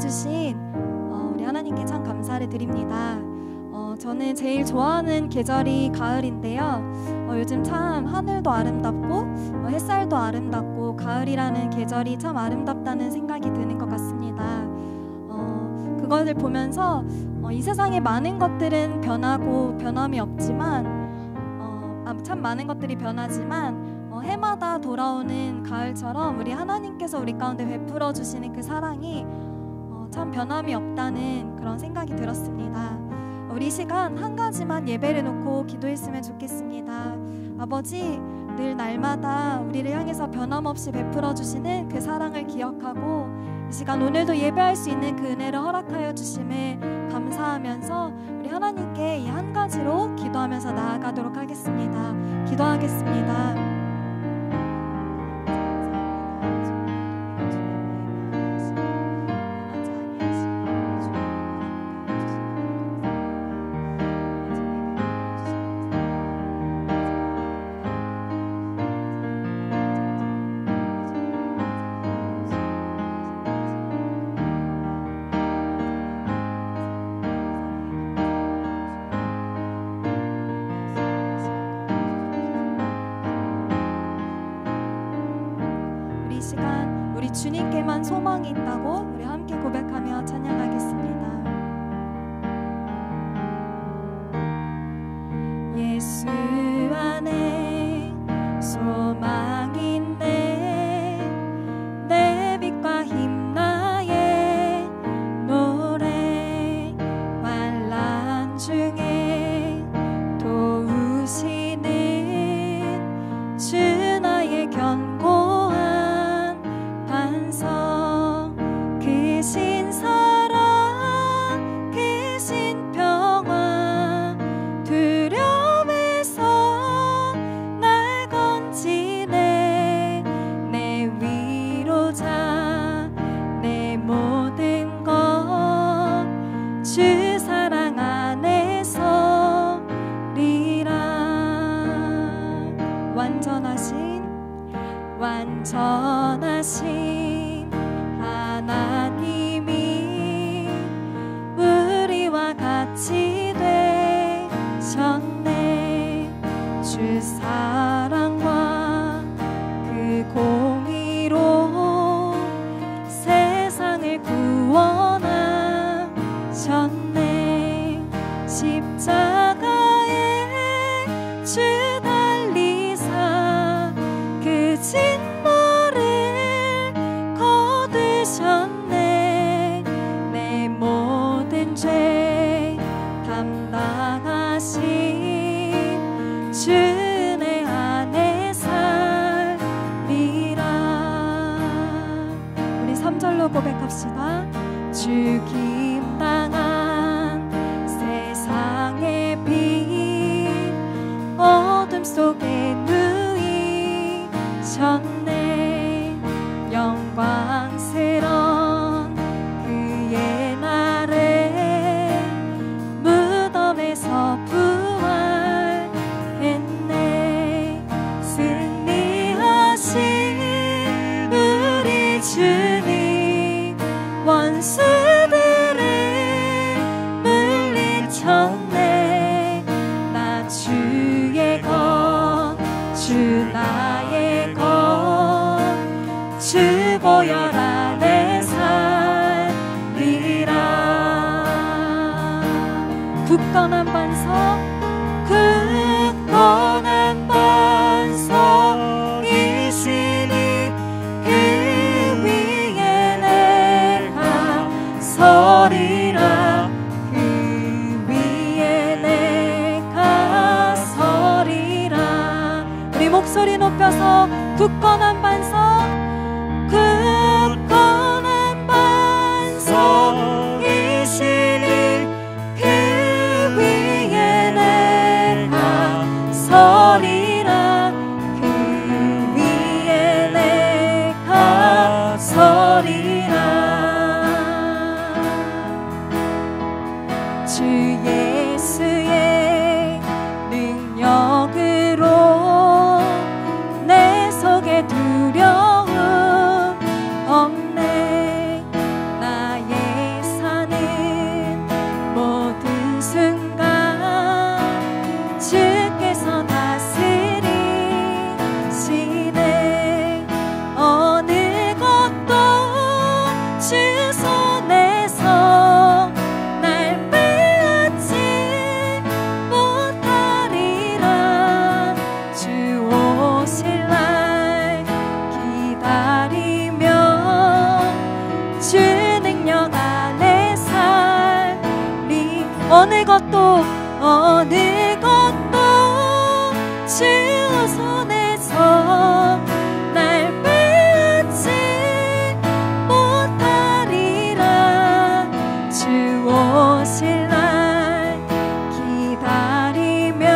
주신 우리 하나님께 참 감사를 드립니다. 저는 제일 좋아하는 계절이 가을인데요. 요즘 참 하늘도 아름답고 햇살도 아름답고 가을이라는 계절이 참 아름답다는 생각이 드는 것 같습니다. 그것을 보면서 이 세상에 많은 것들은 변하고 변함이 없지만 참 많은 것들이 변하지만 해마다 돌아오는 가을처럼 우리 하나님께서 우리 가운데 베풀어 주시는 그 사랑이 참 변함이 없다는 그런 생각이 들었습니다. 우리 시간 한 가지만 예배를 놓고 기도했으면 좋겠습니다. 아버지, 늘 날마다 우리를 향해서 변함없이 베풀어 주시는 그 사랑을 기억하고 이 시간 오늘도 예배할 수 있는 그 은혜를 허락하여 주심에 감사하면서 우리 하나님께 이 한 가지로 기도하면서 나아가도록 하겠습니다. 기도하겠습니다. 이 시간 우리 주님께만 소망이 있다고 우리 함께 고백하며 찬양하겠습니다. 예수 안에 소망이 있네. 내 빛과 힘 나의 노래. 환난 중에 도우시는 주 나의 견고한 크신 사랑 크신 평화 두려움에서 날 건지네. 내 위로자 내 모든 것 주 사랑 안에서 리라. 완전하신 하나님이 우리와 같이 되셨네. 주 사랑과 그 공의로 세상을 구원하셨네. 십자가에 주 달리사 그 진노를 거두셨네. 내 모든 죄 담당하신 주 내 안에 살리라. 우리 3절로 고백합시다. 죽임당한 세상의 빛 어둠 속에 누이셨네. 영광스런 그의 날에 무덤에서 부활했네. 승리하신 우리 주님 원수들을 물리쳤네. 나 주의 것 주 나의 것 주 보혈 안에 살리라. 굳건한 반석 굳건한 반석이시니 그 위에 내가 서리라. 그 위에 내가 서리라. 우리 목소리 높여서 굳건한 반석 굳건한 반석이시니 그 위에 내가 서리라. 그 위에 내가 서리라. 주 예수의 능력으로 내 속에 두려움 없네. 나의 어느 것도 주 손에서 날 빼앗지 못하리라. 주 오실 날 기다리며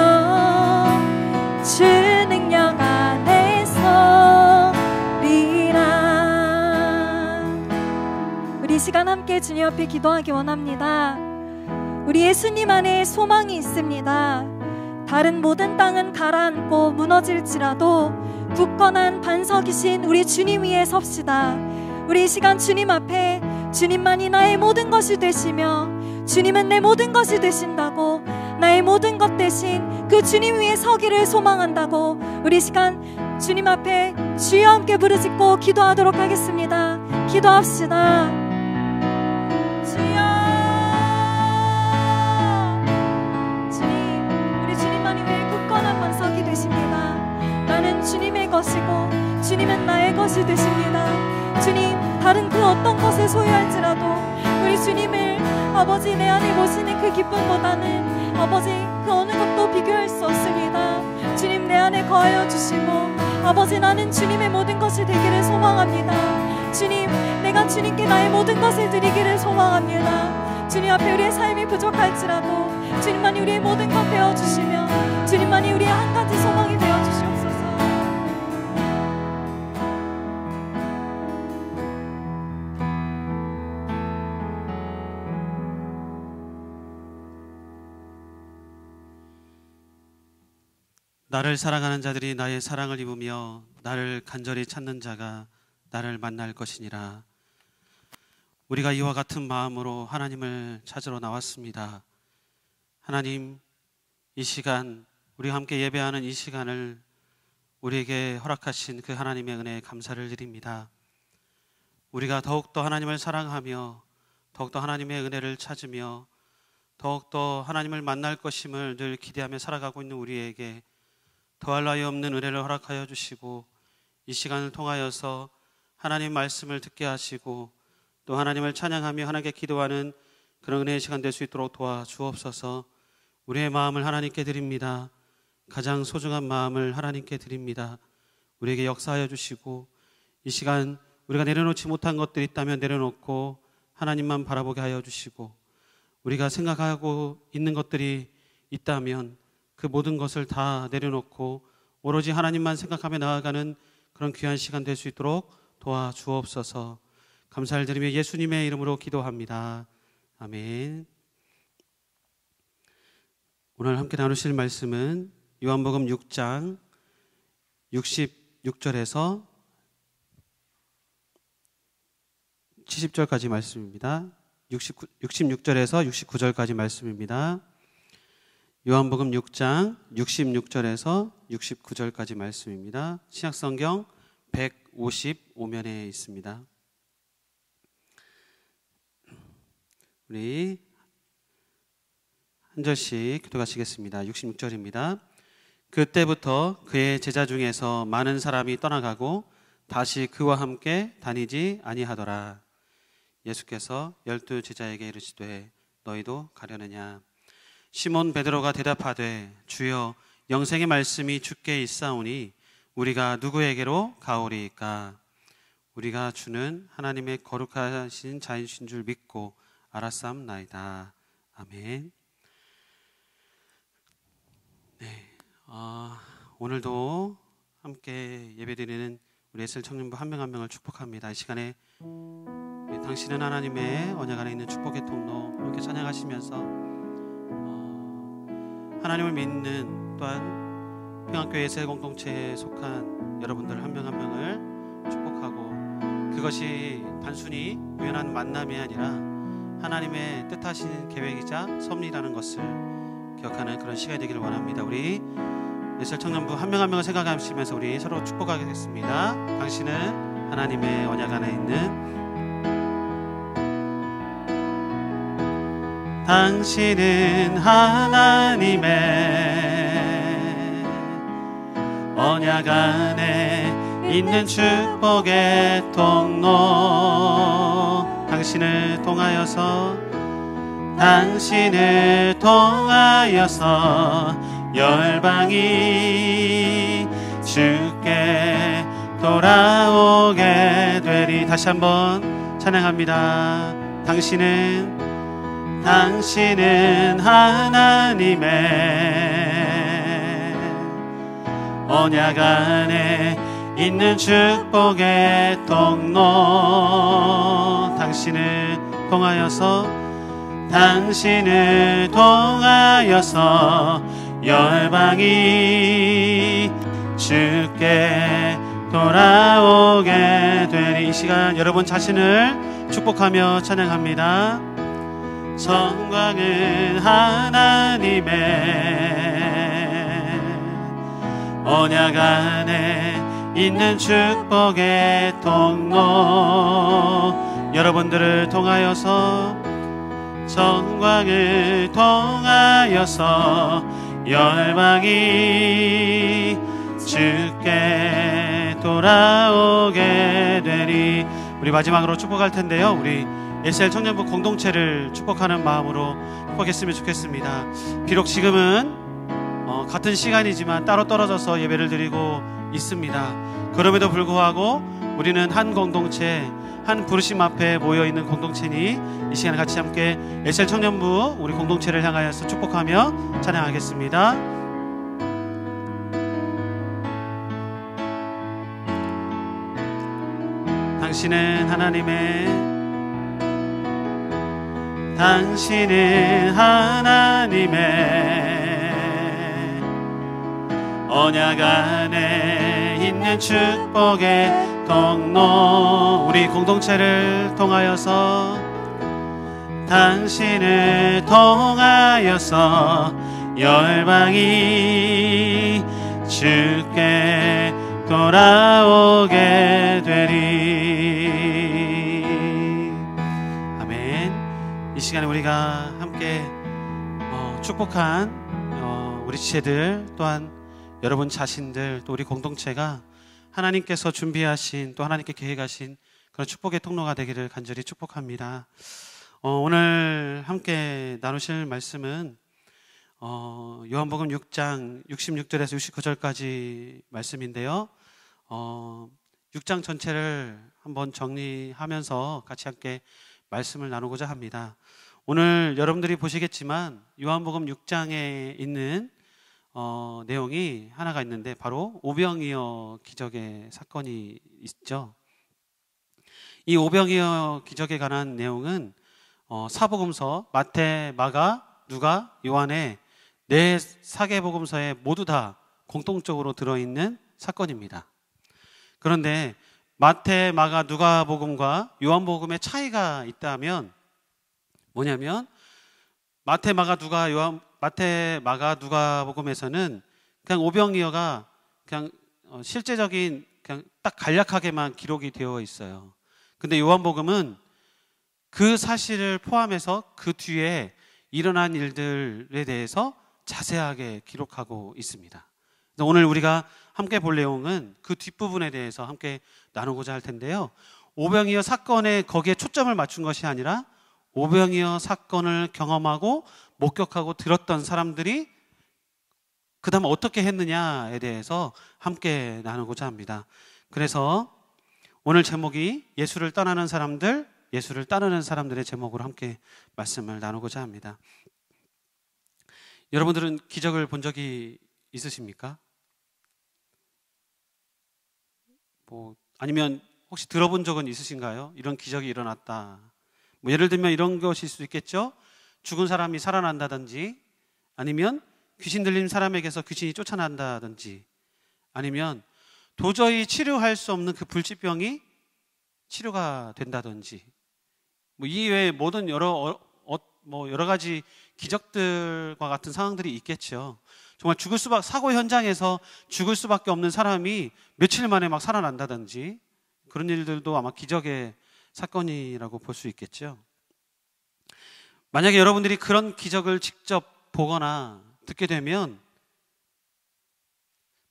주 능력 안에서 리라. 우리 시간 함께 주님 앞에 기도하기 원합니다. 우리 예수님 안에 소망이 있습니다. 다른 모든 땅은 가라앉고 무너질지라도 굳건한 반석이신 우리 주님 위에 섭시다. 우리 이 시간 주님 앞에 주님만이 나의 모든 것이 되시며 주님은 내 모든 것이 되신다고, 나의 모든 것 대신 그 주님 위에 서기를 소망한다고 우리 이 시간 주님 앞에 주여 함께 부르짖고 기도하도록 하겠습니다. 기도합시다. 주여, 되십니다. 나는 주님의 것이고 주님은 나의 것이 되십니다. 주님, 다른 그 어떤 것을 소유할지라도 우리 주님을 아버지 내 안에 모시는 그 기쁨보다는 아버지 그 어느 것도 비교할 수 없습니다. 주님 내 안에 거하여 주시고 아버지 나는 주님의 모든 것이 되기를 소망합니다. 주님, 내가 주님께 나의 모든 것을 드리기를 소망합니다. 주님 앞에 우리의 삶이 부족할지라도 주님만이 우리의 모든 것 되어주시며 주님만이 우리의 한 가지 소망이 되어주시옵소서. 나를 사랑하는 자들이 나의 사랑을 입으며 나를 간절히 찾는 자가 나를 만날 것이니라. 우리가 이와 같은 마음으로 하나님을 찾으러 나왔습니다. 하나님, 이 시간 우리와 함께 예배하는 이 시간을 우리에게 허락하신 그 하나님의 은혜에 감사를 드립니다. 우리가 더욱더 하나님을 사랑하며 더욱더 하나님의 은혜를 찾으며 더욱더 하나님을 만날 것임을 늘 기대하며 살아가고 있는 우리에게 더할 나위 없는 은혜를 허락하여 주시고 이 시간을 통하여서 하나님 말씀을 듣게 하시고 또 하나님을 찬양하며 하나님께 기도하는 그런 은혜의 시간 될 수 있도록 도와주옵소서. 우리의 마음을 하나님께 드립니다. 가장 소중한 마음을 하나님께 드립니다. 우리에게 역사하여 주시고 이 시간 우리가 내려놓지 못한 것들이 있다면 내려놓고 하나님만 바라보게 하여 주시고 우리가 생각하고 있는 것들이 있다면 그 모든 것을 다 내려놓고 오로지 하나님만 생각하며 나아가는 그런 귀한 시간 될 수 있도록 도와주옵소서. 감사를 드리며 예수님의 이름으로 기도합니다. 아멘. 오늘 함께 나누실 말씀은 요한복음 6장 66절에서 70절까지 말씀입니다. 66절에서 69절까지 말씀입니다. 요한복음 6장 66절에서 69절까지 말씀입니다. 신약성경 155면에 있습니다. 우리 한 절씩 교독하시겠습니다. 66절입니다. 그때부터 그의 제자 중에서 많은 사람이 떠나가고 다시 그와 함께 다니지 아니하더라. 예수께서 12 제자에게 이르시되 너희도 가려느냐? 시몬 베드로가 대답하되 주여 영생의 말씀이 주께 있사오니 우리가 누구에게로 가오리이까? 우리가 주는 하나님의 거룩하신 자이신 줄 믿고 알았사옵나이다. 아멘. 네, 오늘도 함께 예배드리는 우리 에셀 청년부 한 명 한 명을 축복합니다. 이 시간에 당신은 하나님의 언약 안에 있는 축복의 통로 이렇게 찬양하시면서 하나님을 믿는 또한 평안교회 에셀 공동체에 속한 여러분들 한 명 한 명을 축복하고 그것이 단순히 우연한 만남이 아니라 하나님의 뜻하신 계획이자 섭리라는 것을 기억하는 그런 시간이 되기를 원합니다. 우리 에셀 청년부 한 명 한 명을 생각하시면서 우리 서로 축복하겠습니다. 당신은 하나님의 언약 안에 있는 당신은 하나님의 언약 안에 있는 축복의 통로 당신을 통하여서 당신을 통하여서 열방이 주께 돌아오게 되리. 다시 한번 찬양합니다. 당신은 하나님의 언약 안에 있는 축복의 통로. 당신을 통하여서 열방이 주께 돌아오게 되리. 이 시간 여러분 자신을 축복하며 찬양합니다. 영광은 하나님의 언약 안에 있는 축복의 통로. 여러분들을 통하여서 영광을 통하여서 열방이 주께 돌아오게 되리. 우리 마지막으로 축복할 텐데요, 우리 SL 청년부 공동체를 축복하는 마음으로 축복했으면 좋겠습니다. 비록 지금은 같은 시간이지만 따로 떨어져서 예배를 드리고 있습니다. 그럼에도 불구하고 우리는 한 공동체, 한 부르심 앞에 모여있는 공동체니 이 시간에 같이 함께 SL 청년부 우리 공동체를 향하여서 축복하며 찬양하겠습니다. 당신은 하나님의 언약 안에 있는 축복의 통로. 우리 공동체를 통하여서 당신을 통하여서 열방이 주께 돌아오게 되리. 아멘. 이 시간에 우리가 함께 축복한 우리 지체들, 또한 여러분 자신들, 또 우리 공동체가 하나님께서 준비하신, 또 하나님께 계획하신 그런 축복의 통로가 되기를 간절히 축복합니다. 오늘 함께 나누실 말씀은 요한복음 6장 66절에서 69절까지 말씀인데요. 6장 전체를 한번 정리하면서 같이 함께 말씀을 나누고자 합니다. 오늘 여러분들이 보시겠지만 요한복음 6장에 있는 내용이 하나가 있는데 바로 오병이어 기적의 사건이 있죠. 이 오병이어 기적에 관한 내용은 사복음서 마태, 마가, 누가, 요한의 네 사계복음서에 모두 다 공통적으로 들어있는 사건입니다. 그런데 마태, 마가, 누가복음과 요한복음의 차이가 있다면 뭐냐면 마태, 마가, 누가복음에서는 그냥 오병이어가 그냥 실제적인 그냥 딱 간략하게만 기록이 되어 있어요. 근데 요한복음은 그 사실을 포함해서 그 뒤에 일어난 일들에 대해서 자세하게 기록하고 있습니다. 오늘 우리가 함께 볼 내용은 그 뒷부분에 대해서 함께 나누고자 할 텐데요. 오병이어 사건에 거기에 초점을 맞춘 것이 아니라 오병이어 사건을 경험하고 목격하고 들었던 사람들이 그 다음 어떻게 했느냐에 대해서 함께 나누고자 합니다. 그래서 오늘 제목이 예수를 떠나는 사람들, 예수를 따르는 사람들의 제목으로 함께 말씀을 나누고자 합니다. 여러분들은 기적을 본 적이 있으십니까? 아니면 혹시 들어본 적은 있으신가요? 이런 기적이 일어났다. 예를 들면 이런 것일 수 있겠죠? 죽은 사람이 살아난다든지, 아니면 귀신 들린 사람에게서 귀신이 쫓아난다든지, 아니면 도저히 치료할 수 없는 그 불치병이 치료가 된다든지, 이외에 모든 여러 가지 기적들과 같은 상황들이 있겠죠. 정말 사고 현장에서 죽을 수밖에 없는 사람이 며칠 만에 막 살아난다든지, 그런 일들도 아마 기적의 사건이라고 볼 수 있겠죠. 만약에 여러분들이 그런 기적을 직접 보거나 듣게 되면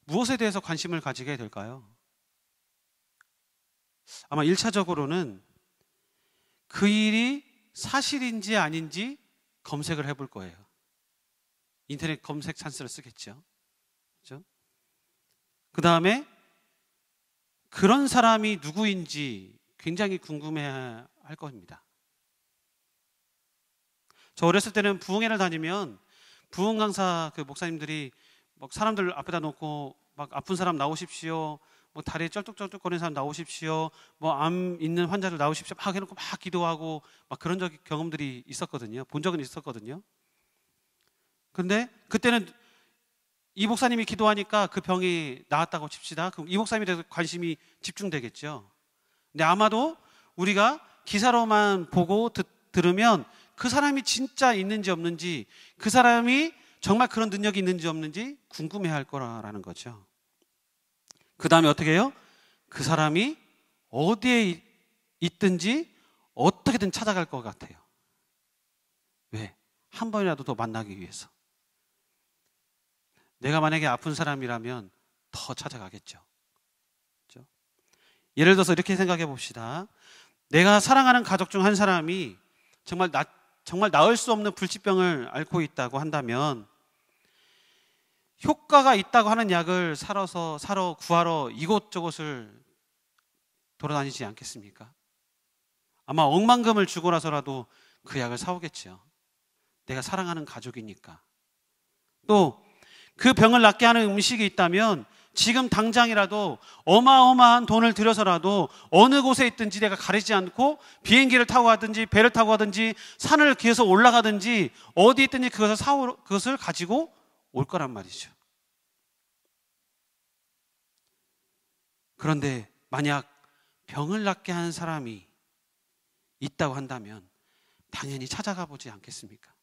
무엇에 대해서 관심을 가지게 될까요? 아마 1차적으로는 그 일이 사실인지 아닌지 검색을 해볼 거예요. 인터넷 검색 찬스를 쓰겠죠. 그렇죠? 그 다음에 그런 사람이 누구인지 굉장히 궁금해할 겁니다. 저 어렸을 때는 부흥회를 다니면 부흥 강사 그 목사님들이 막 사람들 앞에다 놓고 막 아픈 사람 나오십시오, 뭐 다리에 쩔뚝쩔뚝거리는 사람 나오십시오, 뭐 암 있는 환자들 나오십시오 막 해놓고 막 기도하고 막 그런 경험들이 있었거든요. 본 적은 있었거든요. 근데 그때는 이 목사님이 기도하니까 그 병이 나았다고 칩시다. 그럼 이 목사님에 대해서 관심이 집중되겠죠. 근데 아마도 우리가 기사로만 보고 들으면 그 사람이 진짜 있는지 없는지, 그 사람이 정말 그런 능력이 있는지 없는지 궁금해할 거라는 거죠. 그 다음에 어떻게 해요? 그 사람이 어디에 있든지 어떻게든 찾아갈 것 같아요. 왜? 한 번이라도 더 만나기 위해서. 내가 만약에 아픈 사람이라면 더 찾아가겠죠. 그렇죠? 예를 들어서 이렇게 생각해 봅시다. 내가 사랑하는 가족 중 한 사람이 정말 나을 수 없는 불치병을 앓고 있다고 한다면 효과가 있다고 하는 약을 사러 구하러 이곳저곳을 돌아다니지 않겠습니까? 아마 억만금을 주고 나서라도 그 약을 사오겠죠. 내가 사랑하는 가족이니까. 또 그 병을 낫게 하는 음식이 있다면 지금 당장이라도 어마어마한 돈을 들여서라도 어느 곳에 있든지 내가 가리지 않고 비행기를 타고 가든지 배를 타고 가든지 산을 기어서 올라가든지 어디 있든지 그것을 가지고 올 거란 말이죠. 그런데 만약 병을 낫게 하는 사람이 있다고 한다면 당연히 찾아가 보지 않겠습니까?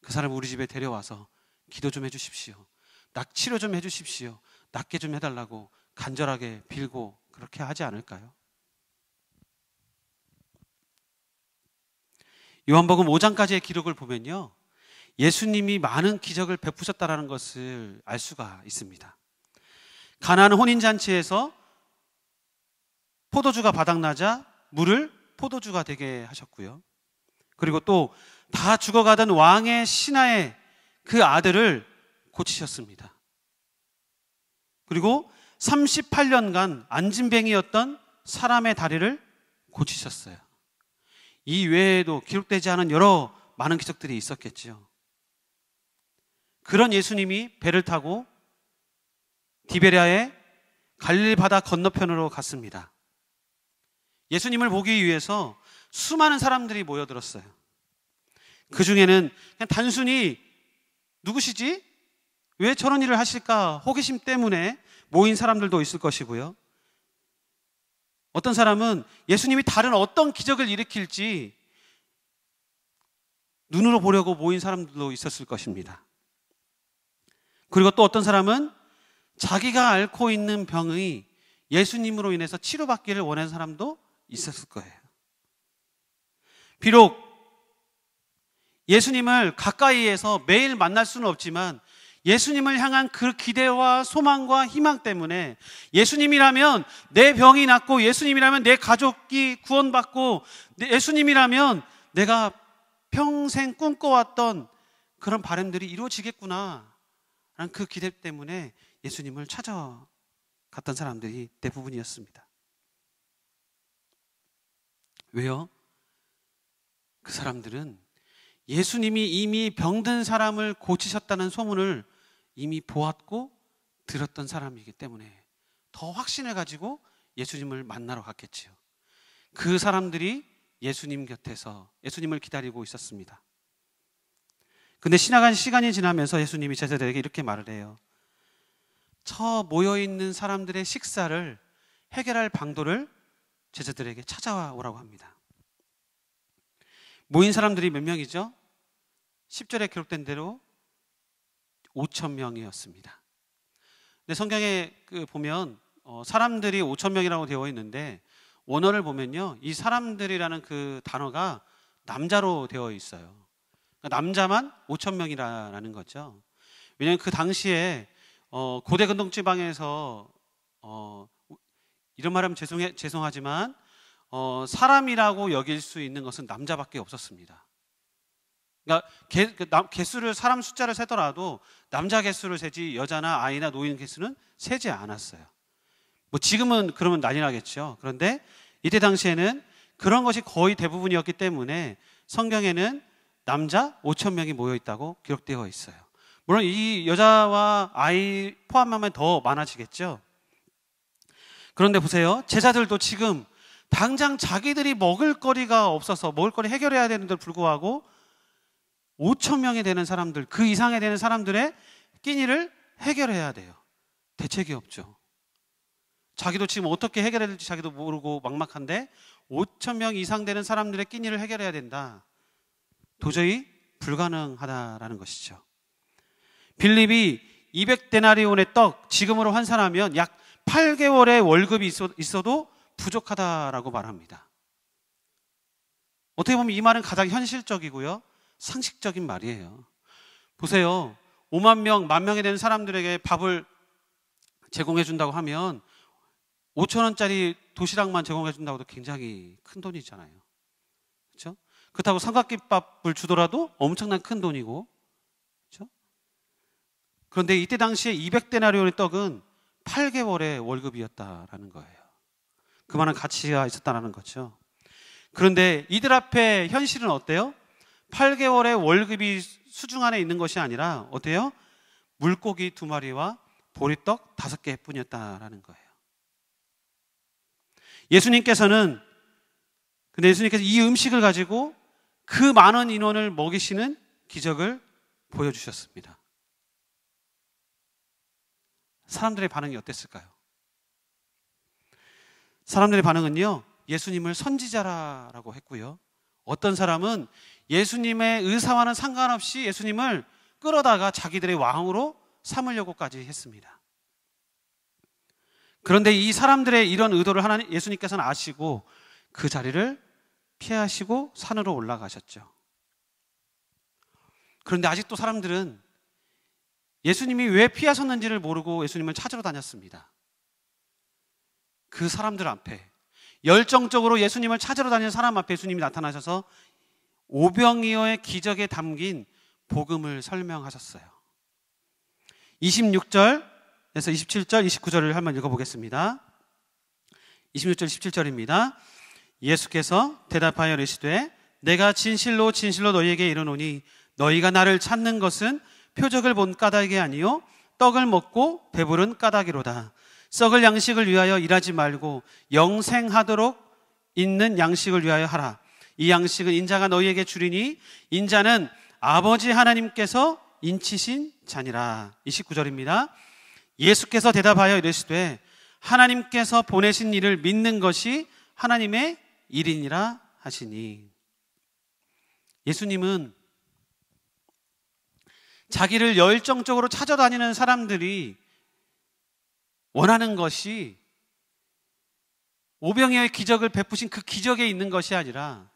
그 사람을 우리 집에 데려와서 기도 좀 해주십시오, 치료 좀 해주십시오, 낫게 좀 해달라고 간절하게 빌고 그렇게 하지 않을까요? 요한복음 5장까지의 기록을 보면요, 예수님이 많은 기적을 베푸셨다는 것을 알 수가 있습니다. 가나안 혼인잔치에서 포도주가 바닥나자 물을 포도주가 되게 하셨고요. 그리고 또 다 죽어가던 왕의 신하의 그 아들을 고치셨습니다. 그리고 38년간 안진뱅이였던 사람의 다리를 고치셨어요. 이 외에도 기록되지 않은 여러 많은 기적들이 있었겠죠. 그런 예수님이 배를 타고 디베랴의 갈릴리 바다 건너편으로 갔습니다. 예수님을 보기 위해서 수많은 사람들이 모여들었어요. 그 중에는 그냥 단순히 누구시지? 왜 저런 일을 하실까? 호기심 때문에 모인 사람들도 있을 것이고요. 어떤 사람은 예수님이 다른 어떤 기적을 일으킬지 눈으로 보려고 모인 사람들도 있었을 것입니다. 그리고 또 어떤 사람은 자기가 앓고 있는 병이 예수님으로 인해서 치료받기를 원하는 사람도 있었을 거예요. 비록 예수님을 가까이에서 매일 만날 수는 없지만 예수님을 향한 그 기대와 소망과 희망 때문에 예수님이라면 내 병이 낫고, 예수님이라면 내 가족이 구원받고, 예수님이라면 내가 평생 꿈꿔왔던 그런 바람들이 이루어지겠구나 라는 그 기대 때문에 예수님을 찾아갔던 사람들이 대부분이었습니다. 왜요? 그 사람들은 예수님이 이미 병든 사람을 고치셨다는 소문을 이미 보았고 들었던 사람이기 때문에 더 확신을 가지고 예수님을 만나러 갔겠지요. 그 사람들이 예수님 곁에서 예수님을 기다리고 있었습니다. 근데 지나간 시간이 지나면서 예수님이 제자들에게 이렇게 말을 해요. 저 모여있는 사람들의 식사를 해결할 방도를 제자들에게 찾아오라고 합니다. 모인 사람들이 몇 명이죠? 10절에 기록된 대로 5,000명이었습니다. 근데 성경에 보면 사람들이 5,000명이라고 되어 있는데 원어를 보면요, 이 사람들이라는 그 단어가 남자로 되어 있어요. 그러니까 남자만 5,000명이라는 거죠. 왜냐하면 그 당시에 고대 근동 지방에서 이런 말하면 죄송하지만 사람이라고 여길 수 있는 것은 남자밖에 없었습니다. 그러니까 개수를 사람 숫자를 세더라도 남자 개수를 세지 여자나 아이나 노인 개수는 세지 않았어요. 뭐 지금은 그러면 난리 나겠죠. 그런데 이때 당시에는 그런 것이 거의 대부분이었기 때문에 성경에는 남자 5천 명이 모여 있다고 기록되어 있어요. 물론 이 여자와 아이 포함하면 더 많아지겠죠. 그런데 보세요. 제자들도 지금 당장 자기들이 먹을 거리가 없어서 먹을 거리 해결해야 되는데도 불구하고 5천 명이 되는 사람들, 그 이상이 되는 사람들의 끼니를 해결해야 돼요. 대책이 없죠. 자기도 지금 어떻게 해결해야 될지 자기도 모르고 막막한데 5천 명 이상 되는 사람들의 끼니를 해결해야 된다. 도저히 불가능하다라는 것이죠. 빌립이 200데나리온의 떡, 지금으로 환산하면 약 8개월의 월급이 있어도 부족하다라고 말합니다. 어떻게 보면 이 말은 가장 현실적이고요, 상식적인 말이에요. 보세요. 5만 명, 1만 명이 되는 사람들에게 밥을 제공해 준다고 하면 5천 원짜리 도시락만 제공해 준다고도 굉장히 큰 돈이잖아요. 그렇죠? 그렇다고 삼각김밥을 주더라도 엄청난 큰 돈이고, 그렇죠? 그런데 이때 당시에 200데나리온의 떡은 8개월의 월급이었다라는 거예요. 그만한 가치가 있었다는 거죠. 그런데 이들 앞에 현실은 어때요? 8개월의 월급이 수중 안에 있는 것이 아니라 어때요? 물고기 2마리와 보리떡 5개 뿐이었다라는 거예요. 예수님께서 이 음식을 가지고 그 많은 인원을 먹이시는 기적을 보여주셨습니다. 사람들의 반응이 어땠을까요? 사람들의 반응은요, 예수님을 선지자라고 했고요, 어떤 사람은 예수님의 의사와는 상관없이 예수님을 끌어다가 자기들의 왕으로 삼으려고까지 했습니다. 그런데 이 사람들의 이런 의도를 예수님께서는 아시고 그 자리를 피하시고 산으로 올라가셨죠. 그런데 아직도 사람들은 예수님이 왜 피하셨는지를 모르고 예수님을 찾으러 다녔습니다. 그 사람들 앞에, 열정적으로 예수님을 찾으러 다니는 사람 앞에 예수님이 나타나셔서 오병이어의 기적에 담긴 복음을 설명하셨어요. 26절에서 27절, 29절을 한번 읽어보겠습니다. 26절, 17절입니다. 예수께서 대답하여 이르시되 내가 진실로 진실로 너희에게 이르노니 너희가 나를 찾는 것은 표적을 본 까닭이 아니요 떡을 먹고 배부른 까닭이로다. 썩을 양식을 위하여 일하지 말고 영생하도록 있는 양식을 위하여 하라. 이 양식은 인자가 너희에게 주리니 인자는 아버지 하나님께서 인치신 자니라. 29절입니다. 예수께서 대답하여 이르시되 하나님께서 보내신 이를 믿는 것이 하나님의 일이니라 하시니. 예수님은 자기를 열정적으로 찾아다니는 사람들이 원하는 것이 오병이어의 기적을 베푸신 그 기적에 있는 것이 아니라,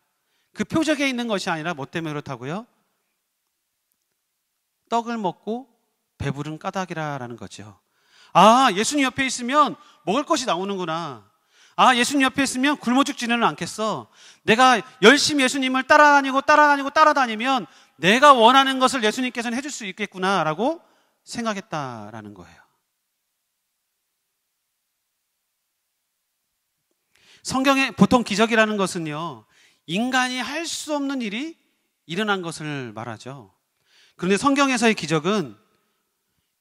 그 표적에 있는 것이 아니라 뭐 때문에 그렇다고요? 떡을 먹고 배부른 까닭이라는 거죠. 아, 예수님 옆에 있으면 먹을 것이 나오는구나. 아, 예수님 옆에 있으면 굶어 죽지는 않겠어. 내가 열심히 예수님을 따라다니면 내가 원하는 것을 예수님께서는 해줄 수 있겠구나라고 생각했다라는 거예요. 성경에 보통 기적이라는 것은요, 인간이 할 수 없는 일이 일어난 것을 말하죠. 그런데 성경에서의 기적은,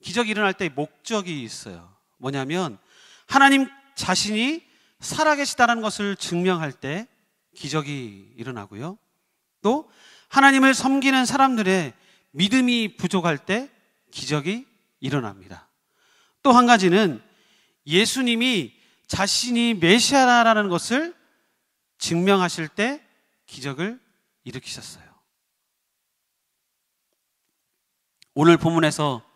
기적이 일어날 때 목적이 있어요. 뭐냐면 하나님 자신이 살아계시다는 것을 증명할 때 기적이 일어나고요, 또 하나님을 섬기는 사람들의 믿음이 부족할 때 기적이 일어납니다. 또 한 가지는 예수님이 자신이 메시아라는 것을 증명하실 때 기적을 일으키셨어요. 오늘 본문에서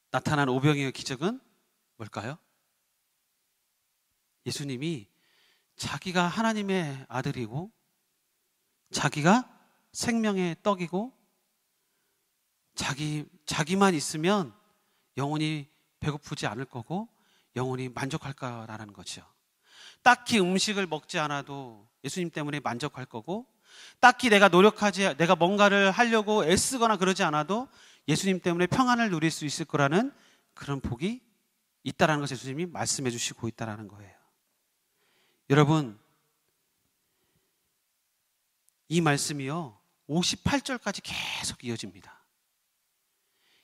나타난 오병이어의 기적은 뭘까요? 예수님이 자기가 하나님의 아들이고 자기가 생명의 떡이고 자기만 있으면 영원히 배고프지 않을 거고 영원히 만족할 거라는 거죠. 딱히 음식을 먹지 않아도 예수님 때문에 만족할 거고, 딱히 내가 뭔가를 하려고 애쓰거나 그러지 않아도 예수님 때문에 평안을 누릴 수 있을 거라는 그런 복이 있다라는 것을 예수님이 말씀해 주시고 있다라는 거예요. 여러분, 이 말씀이요 58절까지 계속 이어집니다.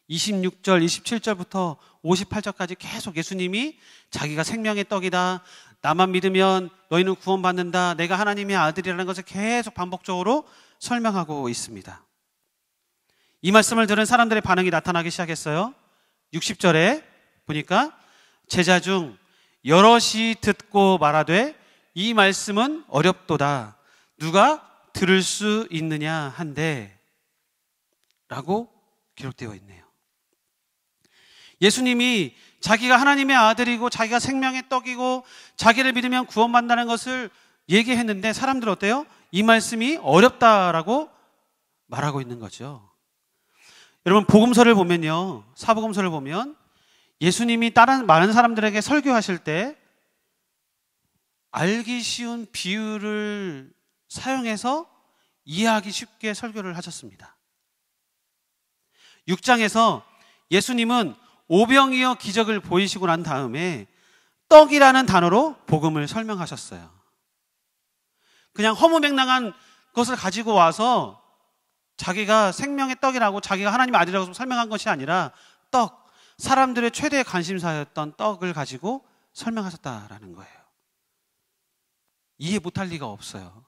26절, 27절부터 58절까지 계속 예수님이 자기가 생명의 떡이다, 나만 믿으면 너희는 구원받는다, 내가 하나님의 아들이라는 것을 계속 반복적으로 설명하고 있습니다. 이 말씀을 들은 사람들의 반응이 나타나기 시작했어요. 60절에 보니까 제자 중 여럿이 듣고 말하되 이 말씀은 어렵도다, 누가 들을 수 있느냐 한데 라고 기록되어 있네요. 예수님이 자기가 하나님의 아들이고 자기가 생명의 떡이고 자기를 믿으면 구원받는다는 것을 얘기했는데 사람들은 어때요? 이 말씀이 어렵다라고 말하고 있는 거죠. 여러분, 복음서를 보면요, 사복음서를 보면 예수님이 다른 많은 사람들에게 설교하실 때 알기 쉬운 비유를 사용해서 이해하기 쉽게 설교를 하셨습니다. 6장에서 예수님은 오병이어 기적을 보이시고 난 다음에 떡이라는 단어로 복음을 설명하셨어요. 그냥 허무맹랑한 것을 가지고 와서 자기가 생명의 떡이라고 자기가 하나님의 아들이라고 설명한 것이 아니라 떡, 사람들의 최대의 관심사였던 떡을 가지고 설명하셨다라는 거예요. 이해 못할 리가 없어요.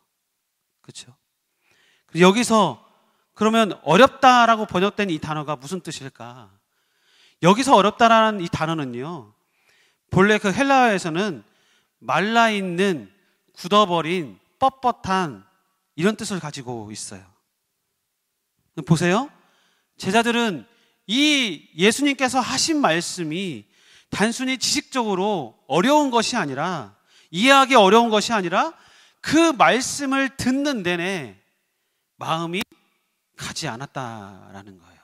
그렇죠? 여기서 그러면 어렵다라고 번역된 이 단어가 무슨 뜻일까? 여기서 어렵다라는 이 단어는요, 본래 그 헬라어에서는 말라있는, 굳어버린, 뻣뻣한 이런 뜻을 가지고 있어요. 보세요. 제자들은 이 예수님께서 하신 말씀이 단순히 지식적으로 어려운 것이 아니라, 이해하기 어려운 것이 아니라 그 말씀을 듣는 내내 마음이 가지 않았다라는 거예요.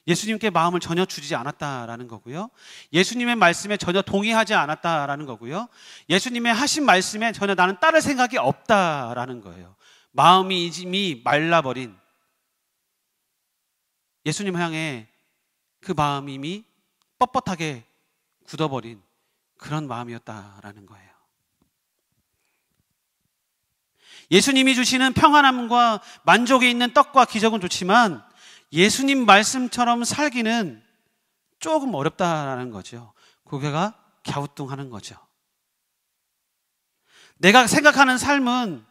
예수님께 마음을 전혀 주지 않았다라는 거고요. 예수님의 말씀에 전혀 동의하지 않았다라는 거고요. 예수님의 하신 말씀에 전혀 나는 따를 생각이 없다라는 거예요. 마음이 이미 말라버린, 예수님 향해 그 마음이 이미 뻣뻣하게 굳어버린 그런 마음이었다라는 거예요. 예수님이 주시는 평안함과 만족이 있는 떡과 기적은 좋지만 예수님 말씀처럼 살기는 조금 어렵다라는 거죠. 고개가 갸우뚱하는 거죠. 내가 생각하는 삶은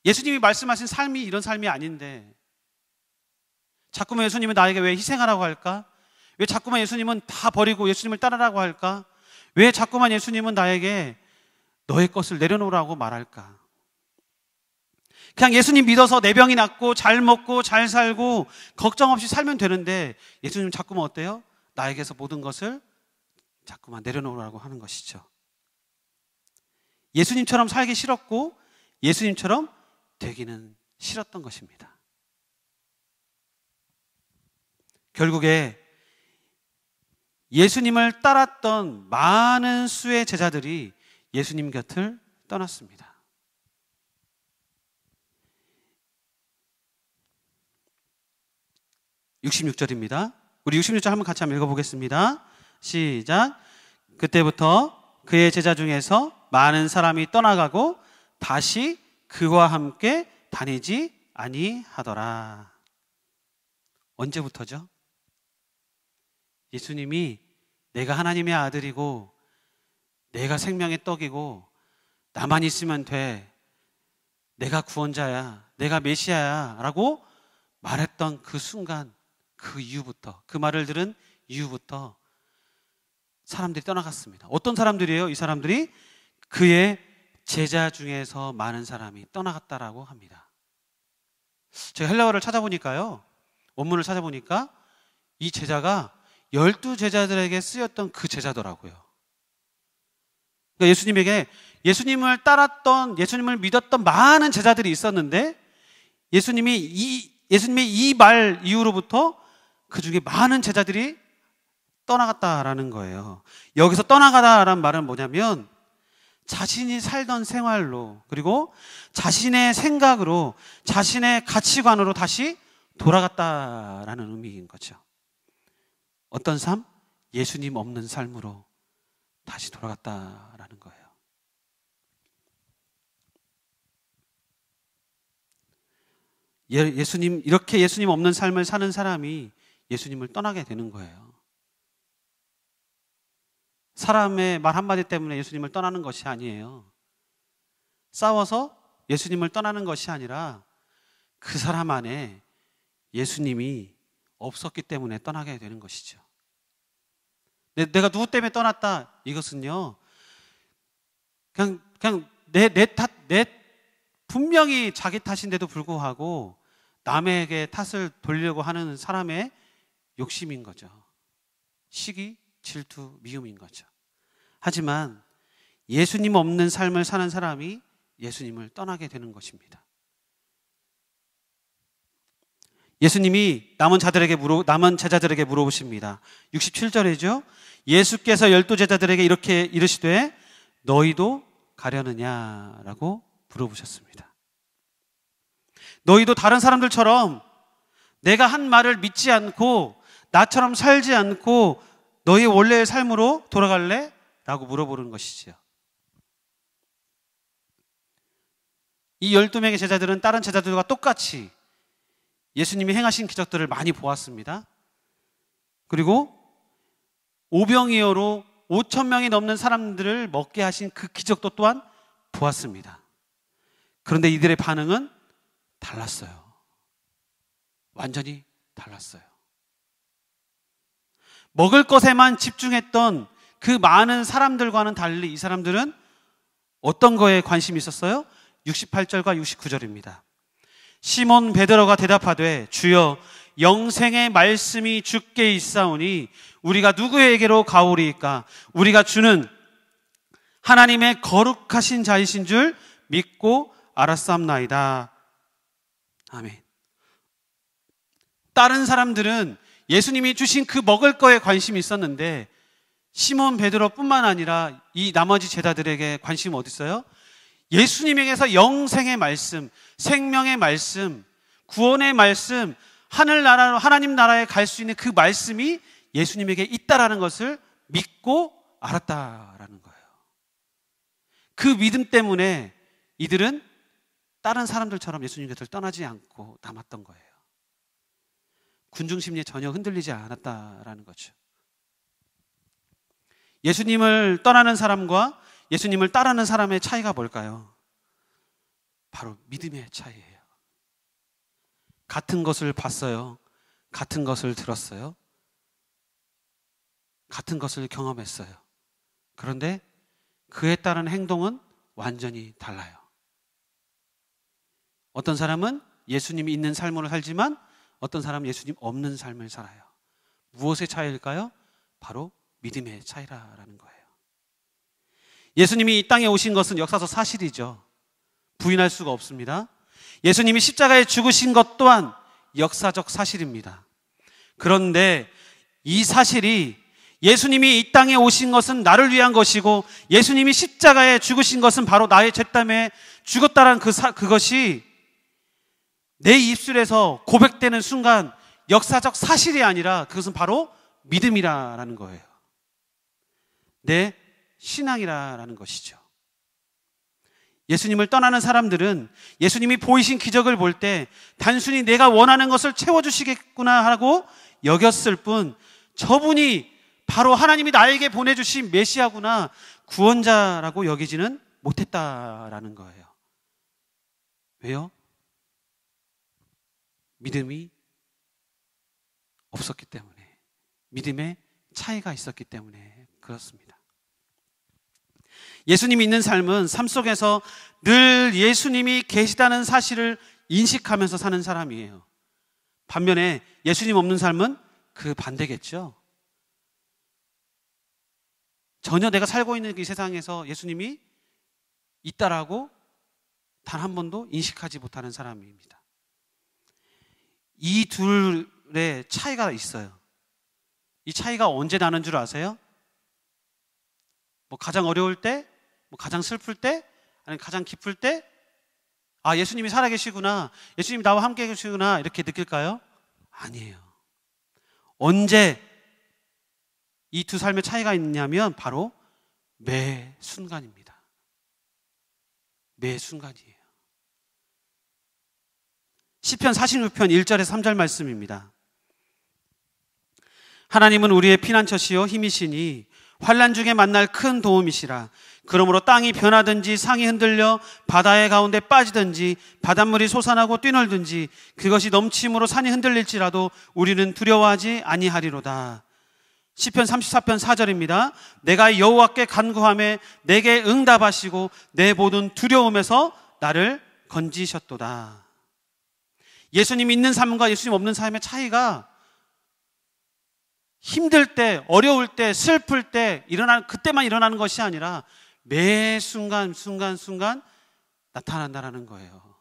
예수님이 말씀하신 삶이 이런 삶이 아닌데 자꾸만 예수님은 나에게 왜 희생하라고 할까? 왜 자꾸만 예수님은 다 버리고 예수님을 따르라고 할까? 왜 자꾸만 예수님은 나에게 너의 것을 내려놓으라고 말할까? 그냥 예수님 믿어서 내 병이 낫고 잘 먹고 잘 살고 걱정 없이 살면 되는데 예수님 자꾸만 어때요? 나에게서 모든 것을 자꾸만 내려놓으라고 하는 것이죠. 예수님처럼 살기 싫었고 예수님처럼 되기는 싫었던 것입니다. 결국에 예수님을 따랐던 많은 수의 제자들이 예수님 곁을 떠났습니다. 66절입니다. 우리 66절 한번 같이 한번 읽어보겠습니다. 시작. 그때부터 그의 제자 중에서 많은 사람이 떠나가고 다시 그와 함께 다니지 아니하더라. 언제부터죠? 예수님이 내가 하나님의 아들이고 내가 생명의 떡이고 나만 있으면 돼, 내가 구원자야, 내가 메시아야 라고 말했던 그 순간, 그 이후부터, 그 말을 들은 이후부터 사람들이 떠나갔습니다. 어떤 사람들이에요? 이 사람들이 그의 제자 중에서 많은 사람이 떠나갔다라고 합니다. 제가 헬라어를 찾아보니까요, 원문을 찾아보니까 이 제자가 12제자들에게 쓰였던 그 제자더라고요. 그러니까 예수님에게 예수님을 따랐던, 예수님을 믿었던 많은 제자들이 있었는데 예수님의 이 말 이후로부터 그 중에 많은 제자들이 떠나갔다라는 거예요. 여기서 떠나가다라는 말은 뭐냐면 자신이 살던 생활로, 그리고 자신의 생각으로, 자신의 가치관으로 다시 돌아갔다라는 의미인 거죠. 어떤 삶? 예수님 없는 삶으로 다시 돌아갔다라는 거예요. 이렇게 예수님 없는 삶을 사는 사람이 예수님을 떠나게 되는 거예요. 사람의 말 한마디 때문에 예수님을 떠나는 것이 아니에요. 싸워서 예수님을 떠나는 것이 아니라 그 사람 안에 예수님이 없었기 때문에 떠나게 되는 것이죠. 내가 누구 때문에 떠났다, 이것은요, 그냥 분명히 자기 탓인데도 불구하고 남에게 탓을 돌리려고 하는 사람의 욕심인 거죠. 시기, 질투, 미움인 거죠. 하지만 예수님 없는 삶을 사는 사람이 예수님을 떠나게 되는 것입니다. 예수님이 남은 제자들에게 물어보십니다. 67절이죠. 예수께서 12 제자들에게 이렇게 이르시되 너희도 가려느냐라고 물어보셨습니다. 너희도 다른 사람들처럼 내가 한 말을 믿지 않고 나처럼 살지 않고 너희 원래의 삶으로 돌아갈래? 라고 물어보는 것이지요. 이 12명의 제자들은 다른 제자들과 똑같이 예수님이 행하신 기적들을 많이 보았습니다. 그리고 오병이어로 5,000명이 넘는 사람들을 먹게 하신 그 기적도 또한 보았습니다. 그런데 이들의 반응은 달랐어요. 완전히 달랐어요. 먹을 것에만 집중했던 그 많은 사람들과는 달리 이 사람들은 어떤 거에 관심이 있었어요? 68절과 69절입니다. 시몬 베드로가 대답하되 주여 영생의 말씀이 주께 있사오니 우리가 누구에게로 가오리이까? 우리가 주는 하나님의 거룩하신 자이신 줄 믿고 알았사옵나이다. 아멘. 다른 사람들은 예수님이 주신 그 먹을 거에 관심이 있었는데 시몬 베드로뿐만 아니라 이 나머지 제자들에게 관심이 어디 있어요? 예수님에게서 영생의 말씀, 생명의 말씀, 구원의 말씀, 하나님 나라에 갈 수 있는 그 말씀이 예수님에게 있다라는 것을 믿고 알았다라는 거예요. 그 믿음 때문에 이들은 다른 사람들처럼 예수님 곁을 떠나지 않고 남았던 거예요. 군중심리에 전혀 흔들리지 않았다라는 거죠. 예수님을 떠나는 사람과 예수님을 따르는 사람의 차이가 뭘까요? 바로 믿음의 차이예요. 같은 것을 봤어요. 같은 것을 들었어요. 같은 것을 경험했어요. 그런데 그에 따른 행동은 완전히 달라요. 어떤 사람은 예수님이 있는 삶으로 살지만 어떤 사람은 예수님 없는 삶을 살아요. 무엇의 차이일까요? 바로 믿음의 차이라는 거예요. 예수님이 이 땅에 오신 것은 역사적 사실이죠. 부인할 수가 없습니다. 예수님이 십자가에 죽으신 것 또한 역사적 사실입니다. 그런데 이 사실이 예수님이 이 땅에 오신 것은 나를 위한 것이고 예수님이 십자가에 죽으신 것은 바로 나의 죄 때문에 죽었다는 그것이 내 입술에서 고백되는 순간 역사적 사실이 아니라 그것은 바로 믿음이라는 거예요. 내 신앙이라는 것이죠. 예수님을 떠나는 사람들은 예수님이 보이신 기적을 볼 때 단순히 내가 원하는 것을 채워주시겠구나 하고 여겼을 뿐 저분이 바로 하나님이 나에게 보내주신 메시아구나 구원자라고 여기지는 못했다라는 거예요. 왜요? 믿음이 없었기 때문에, 믿음의 차이가 있었기 때문에 그렇습니다. 예수님이 있는 삶은 삶 속에서 늘 예수님이 계시다는 사실을 인식하면서 사는 사람이에요. 반면에 예수님 없는 삶은 그 반대겠죠. 전혀 내가 살고 있는 이 세상에서 예수님이 있다라고 단 한 번도 인식하지 못하는 사람입니다. 이 둘의 차이가 있어요. 이 차이가 언제 나는 줄 아세요? 가장 어려울 때 뭐 가장 슬플 때, 아니면 가장 기쁠 때, 아, 예수님이 살아계시구나, 예수님이 나와 함께 계시구나, 이렇게 느낄까요? 아니에요. 언제 이 두 삶의 차이가 있냐면 바로 매 순간입니다. 매 순간이에요. 시편 46편 1절에서 3절 말씀입니다. 하나님은 우리의 피난처시요 힘이시니 환난 중에 만날 큰 도움이시라. 그러므로 땅이 변하든지 상이 흔들려 바다의 가운데 빠지든지 바닷물이 솟아나고 뛰놀든지 그것이 넘침으로 산이 흔들릴지라도 우리는 두려워하지 아니하리로다. 시편 34편 4절입니다. 내가 여호와께 간구하매 내게 응답하시고 내 모든 두려움에서 나를 건지셨도다. 예수님 있는 삶과 예수님 없는 삶의 차이가 힘들 때, 어려울 때, 슬플 때 그때만 일어나는 것이 아니라 매 순간 나타난다라는 거예요.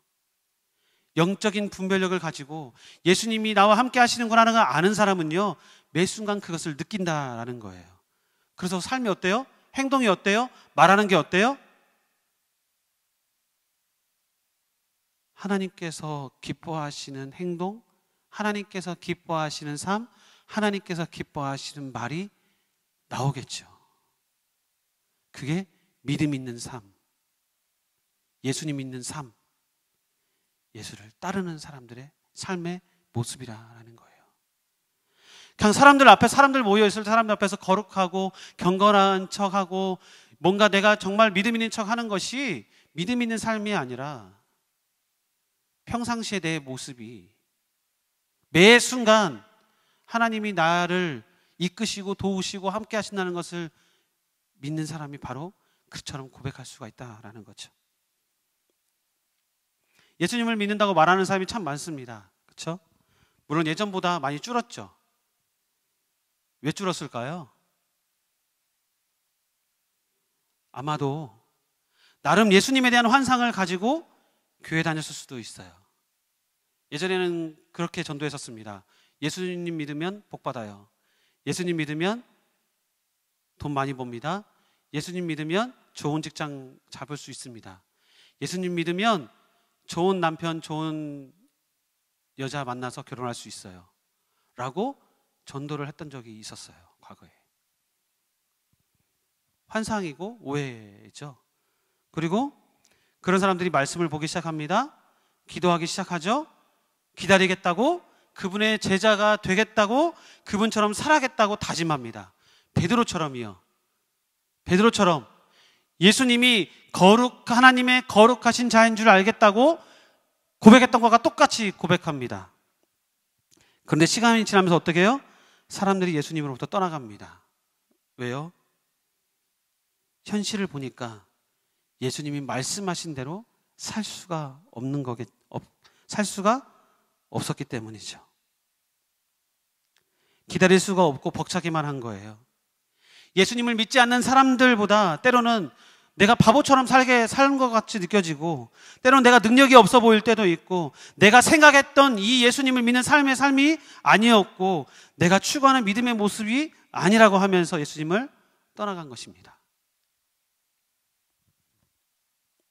영적인 분별력을 가지고 예수님이 나와 함께 하시는구나라는 걸 아는 사람은요, 매 순간 그것을 느낀다라는 거예요. 그래서 삶이 어때요? 행동이 어때요? 말하는 게 어때요? 하나님께서 기뻐하시는 행동, 하나님께서 기뻐하시는 삶, 하나님께서 기뻐하시는 말이 나오겠죠. 그게 믿음 있는 삶, 예수님 있는 삶, 예수를 따르는 사람들의 삶의 모습이라는 거예요. 그냥 사람들 앞에, 사람들 모여있을 때 사람들 앞에서 거룩하고 경건한 척하고 뭔가 내가 정말 믿음 있는 척 하는 것이 믿음 있는 삶이 아니라 평상시에 내 모습이 매 순간 하나님이 나를 이끄시고 도우시고 함께 하신다는 것을 믿는 사람이 바로 그처럼 고백할 수가 있다라는 거죠. 예수님을 믿는다고 말하는 사람이 참 많습니다. 그렇죠? 물론 예전보다 많이 줄었죠. 왜 줄었을까요? 아마도 나름 예수님에 대한 환상을 가지고 교회 다녔을 수도 있어요. 예전에는 그렇게 전도했었습니다. 예수님 믿으면 복 받아요. 예수님 믿으면 돈 많이 법니다. 예수님 믿으면 좋은 직장 잡을 수 있습니다. 예수님 믿으면 좋은 남편, 좋은 여자 만나서 결혼할 수 있어요. 라고 전도를 했던 적이 있었어요. 과거에. 환상이고 오해죠. 그리고 그런 사람들이 말씀을 보기 시작합니다. 기도하기 시작하죠. 기다리겠다고, 그분의 제자가 되겠다고, 그분처럼 살아겠다고 다짐합니다. 베드로처럼이요. 베드로처럼 예수님이 하나님의 거룩하신 자인 줄 알겠다고 고백했던 것과 똑같이 고백합니다. 그런데 시간이 지나면서 어떻게 해요? 사람들이 예수님으로부터 떠나갑니다. 왜요? 현실을 보니까 예수님이 말씀하신 대로 살 수가 없었기 때문이죠. 기다릴 수가 없고 벅차기만 한 거예요. 예수님을 믿지 않는 사람들보다 때로는 내가 바보처럼 사는 것 같이 느껴지고, 때로는 내가 능력이 없어 보일 때도 있고, 내가 생각했던 이 예수님을 믿는 삶이 아니었고, 내가 추구하는 믿음의 모습이 아니라고 하면서 예수님을 떠나간 것입니다.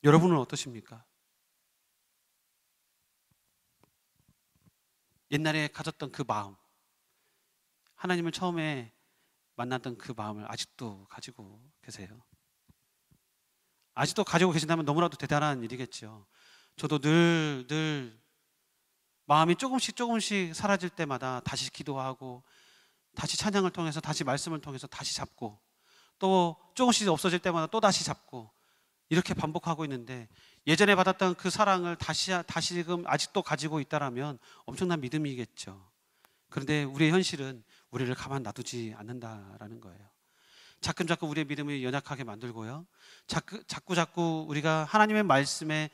여러분은 어떠십니까? 옛날에 가졌던 그 마음, 하나님을 처음에 만났던 그 마음을 아직도 가지고 계세요? 아직도 가지고 계신다면 너무나도 대단한 일이겠죠. 저도 늘 마음이 조금씩 사라질 때마다 다시 기도하고, 다시 찬양을 통해서, 다시 말씀을 통해서 다시 잡고, 또 조금씩 없어질 때마다 또 다시 잡고, 이렇게 반복하고 있는데, 예전에 받았던 그 사랑을 다시금 아직도 가지고 있다라면 엄청난 믿음이겠죠. 그런데 우리의 현실은 우리를 가만 놔두지 않는다라는 거예요. 자꾸 우리의 믿음을 연약하게 만들고요. 자꾸 우리가 하나님의 말씀에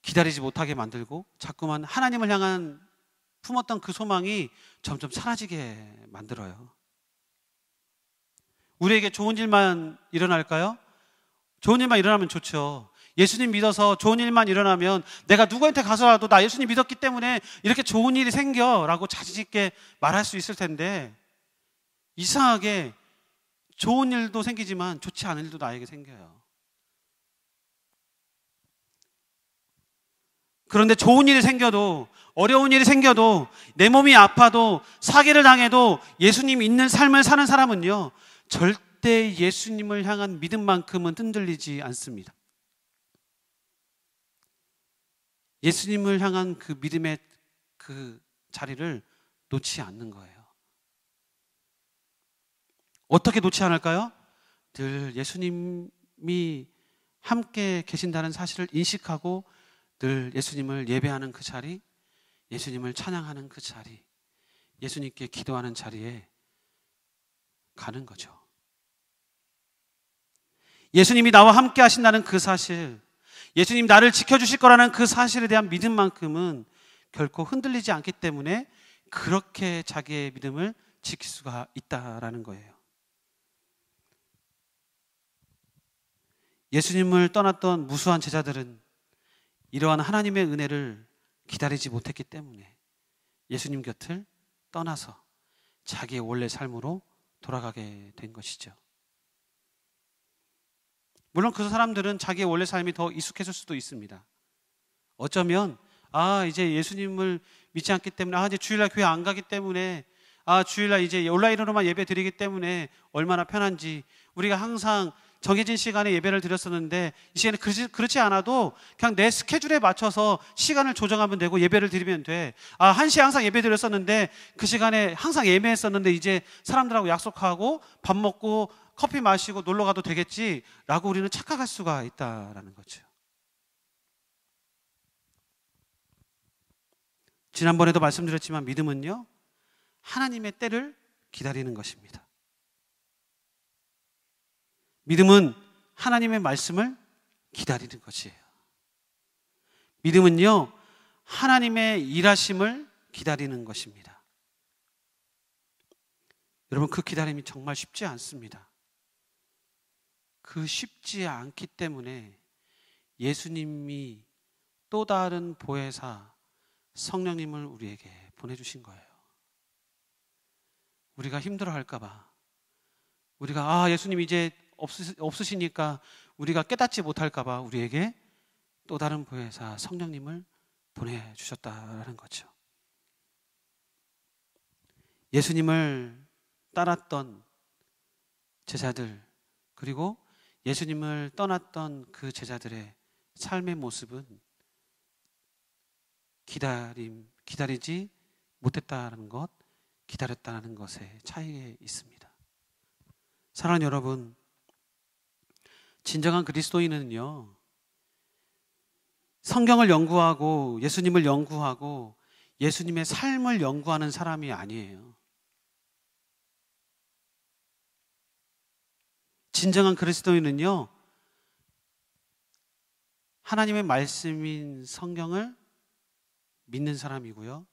기다리지 못하게 만들고, 자꾸만 하나님을 향한 품었던 그 소망이 점점 사라지게 만들어요. 우리에게 좋은 일만 일어날까요? 좋은 일만 일어나면 좋죠. 예수님 믿어서 좋은 일만 일어나면 내가 누구한테 가서라도 나 예수님 믿었기 때문에 이렇게 좋은 일이 생겨 라고 자신 있게 말할 수 있을 텐데, 이상하게 좋은 일도 생기지만 좋지 않은 일도 나에게 생겨요. 그런데 좋은 일이 생겨도, 어려운 일이 생겨도, 내 몸이 아파도, 사기를 당해도 예수님 있는 삶을 사는 사람은요, 절대 예수님을 향한 믿음만큼은 흔들리지 않습니다. 예수님을 향한 그 믿음의 그 자리를 놓지 않는 거예요. 어떻게 놓지 않을까요? 늘 예수님이 함께 계신다는 사실을 인식하고 늘 예수님을 예배하는 그 자리, 예수님을 찬양하는 그 자리, 예수님께 기도하는 자리에 가는 거죠. 예수님이 나와 함께 하신다는 그 사실, 예수님 나를 지켜주실 거라는 그 사실에 대한 믿음만큼은 결코 흔들리지 않기 때문에 그렇게 자기의 믿음을 지킬 수가 있다라는 거예요. 예수님을 떠났던 무수한 제자들은 이러한 하나님의 은혜를 기다리지 못했기 때문에 예수님 곁을 떠나서 자기의 원래 삶으로 돌아가게 된 것이죠. 물론 그 사람들은 자기의 원래 삶이 더 익숙했을 수도 있습니다. 어쩌면 이제 예수님을 믿지 않기 때문에 이제 주일날 교회 안 가기 때문에 주일날 이제 온라인으로만 예배 드리기 때문에 얼마나 편한지, 우리가 항상 정해진 시간에 예배를 드렸었는데 이 시간에 그렇지 않아도 그냥 내 스케줄에 맞춰서 시간을 조정하면 되고 예배를 드리면 돼. 1시에 항상 예배 드렸었는데 그 시간에 항상 예매했었는데 이제 사람들하고 약속하고 밥 먹고 커피 마시고 놀러 가도 되겠지라고 우리는 착각할 수가 있다라는 거죠. 지난번에도 말씀드렸지만 믿음은요, 하나님의 때를 기다리는 것입니다. 믿음은 하나님의 말씀을 기다리는 것이에요. 믿음은요, 하나님의 일하심을 기다리는 것입니다. 여러분, 그 기다림이 정말 쉽지 않습니다. 그 쉽지 않기 때문에 예수님이 또 다른 보혜사 성령님을 우리에게 보내주신 거예요. 우리가 힘들어할까 봐, 우리가 예수님 이제 없으시니까 우리가 깨닫지 못할까 봐 우리에게 또 다른 보혜사 성령님을 보내주셨다는 거죠. 예수님을 따랐던 제자들, 그리고 예수님을 떠났던 그 제자들의 삶의 모습은 기다리지 못했다는 것, 기다렸다는 것의 차이에 있습니다. 사랑하는 여러분, 진정한 그리스도인은요, 성경을 연구하고 예수님을 연구하고 예수님의 삶을 연구하는 사람이 아니에요. 진정한 그리스도인은요, 하나님의 말씀인 성경을 믿는 사람이고요,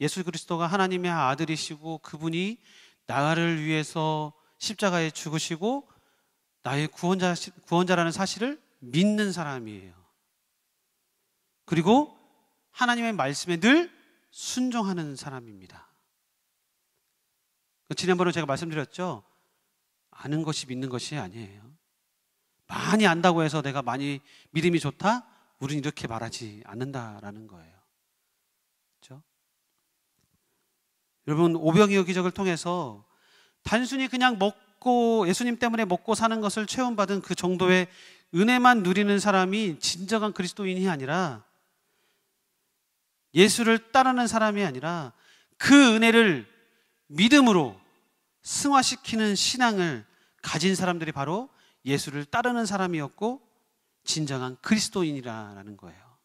예수 그리스도가 하나님의 아들이시고 그분이 나를 위해서 십자가에 죽으시고 나의 구원자라는 사실을 믿는 사람이에요. 그리고 하나님의 말씀에 늘 순종하는 사람입니다. 지난번에 제가 말씀드렸죠. 아는 것이 믿는 것이 아니에요. 많이 안다고 해서 내가 많이 믿음이 좋다? 우리는 이렇게 말하지 않는다라는 거예요. 그렇죠? 여러분, 오병이어 기적을 통해서 단순히 그냥 예수님 때문에 먹고 사는 것을 체험받은 그 정도의 은혜만 누리는 사람이 진정한 그리스도인이 아니라, 예수를 따르는 사람이 아니라 그 은혜를 믿음으로 승화시키는 신앙을 가진 사람들이 바로 예수를 따르는 사람이었고 진정한 그리스도인이라는 거예요.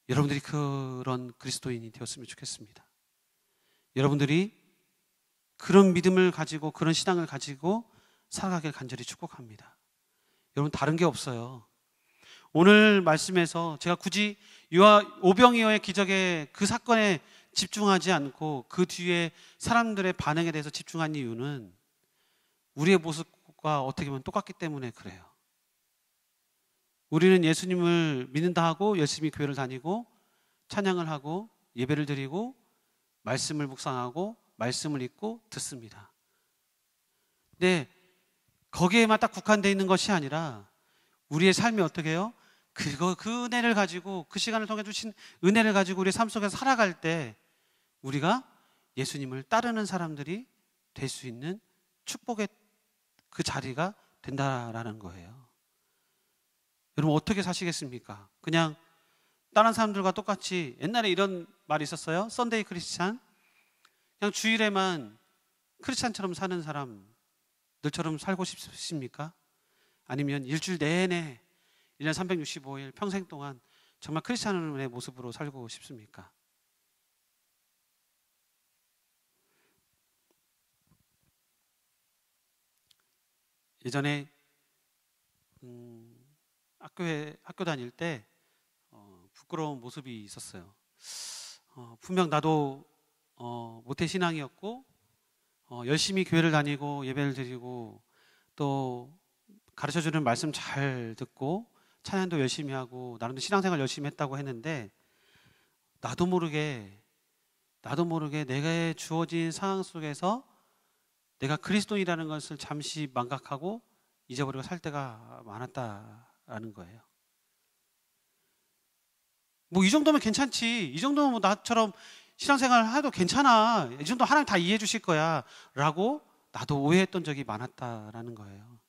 여러분들이 그런 그리스도인이 되었으면 좋겠습니다. 여러분들이 그런 믿음을 가지고 그런 신앙을 가지고 살아가길 간절히 축복합니다. 여러분, 다른 게 없어요. 오늘 말씀에서 제가 굳이 오병이어의 기적의 그 사건에 집중하지 않고 그 뒤에 사람들의 반응에 대해서 집중한 이유는 우리의 모습과 어떻게 보면 똑같기 때문에 그래요. 우리는 예수님을 믿는다 하고 열심히 교회를 다니고 찬양을 하고 예배를 드리고 말씀을 묵상하고 말씀을 읽고 듣습니다. 근데 거기에만 딱 국한되어 있는 것이 아니라 우리의 삶이 어떻게 해요? 그 은혜를 가지고, 그 시간을 통해 주신 은혜를 가지고 우리의 삶 속에서 살아갈 때 우리가 예수님을 따르는 사람들이 될 수 있는 축복의 그 자리가 된다라는 거예요. 여러분 어떻게 사시겠습니까? 그냥 다른 사람들과 똑같이, 옛날에 이런 말이 있었어요. 썬데이 크리스찬. 그냥 주일에만 크리스찬처럼 사는 사람들처럼 살고 싶습니까? 아니면 일주일 내내 1년 365일 평생 동안 정말 크리스찬의 모습으로 살고 싶습니까? 예전에 학교 다닐 때 부끄러운 모습이 있었어요. 분명 나도 모태신앙이었고 열심히 교회를 다니고 예배를 드리고 또 가르쳐주는 말씀 잘 듣고 찬양도 열심히 하고 나름대로 신앙생활 열심히 했다고 했는데 나도 모르게 내가 주어진 상황 속에서 내가 그리스도인이라는 것을 잠시 망각하고 잊어버리고 살 때가 많았다라는 거예요. 뭐 이 정도면 괜찮지, 이 정도면 뭐 나처럼 신앙생활 해도 괜찮아, 이 정도 하나님 다 이해해 주실 거야 라고 나도 오해했던 적이 많았다라는 거예요.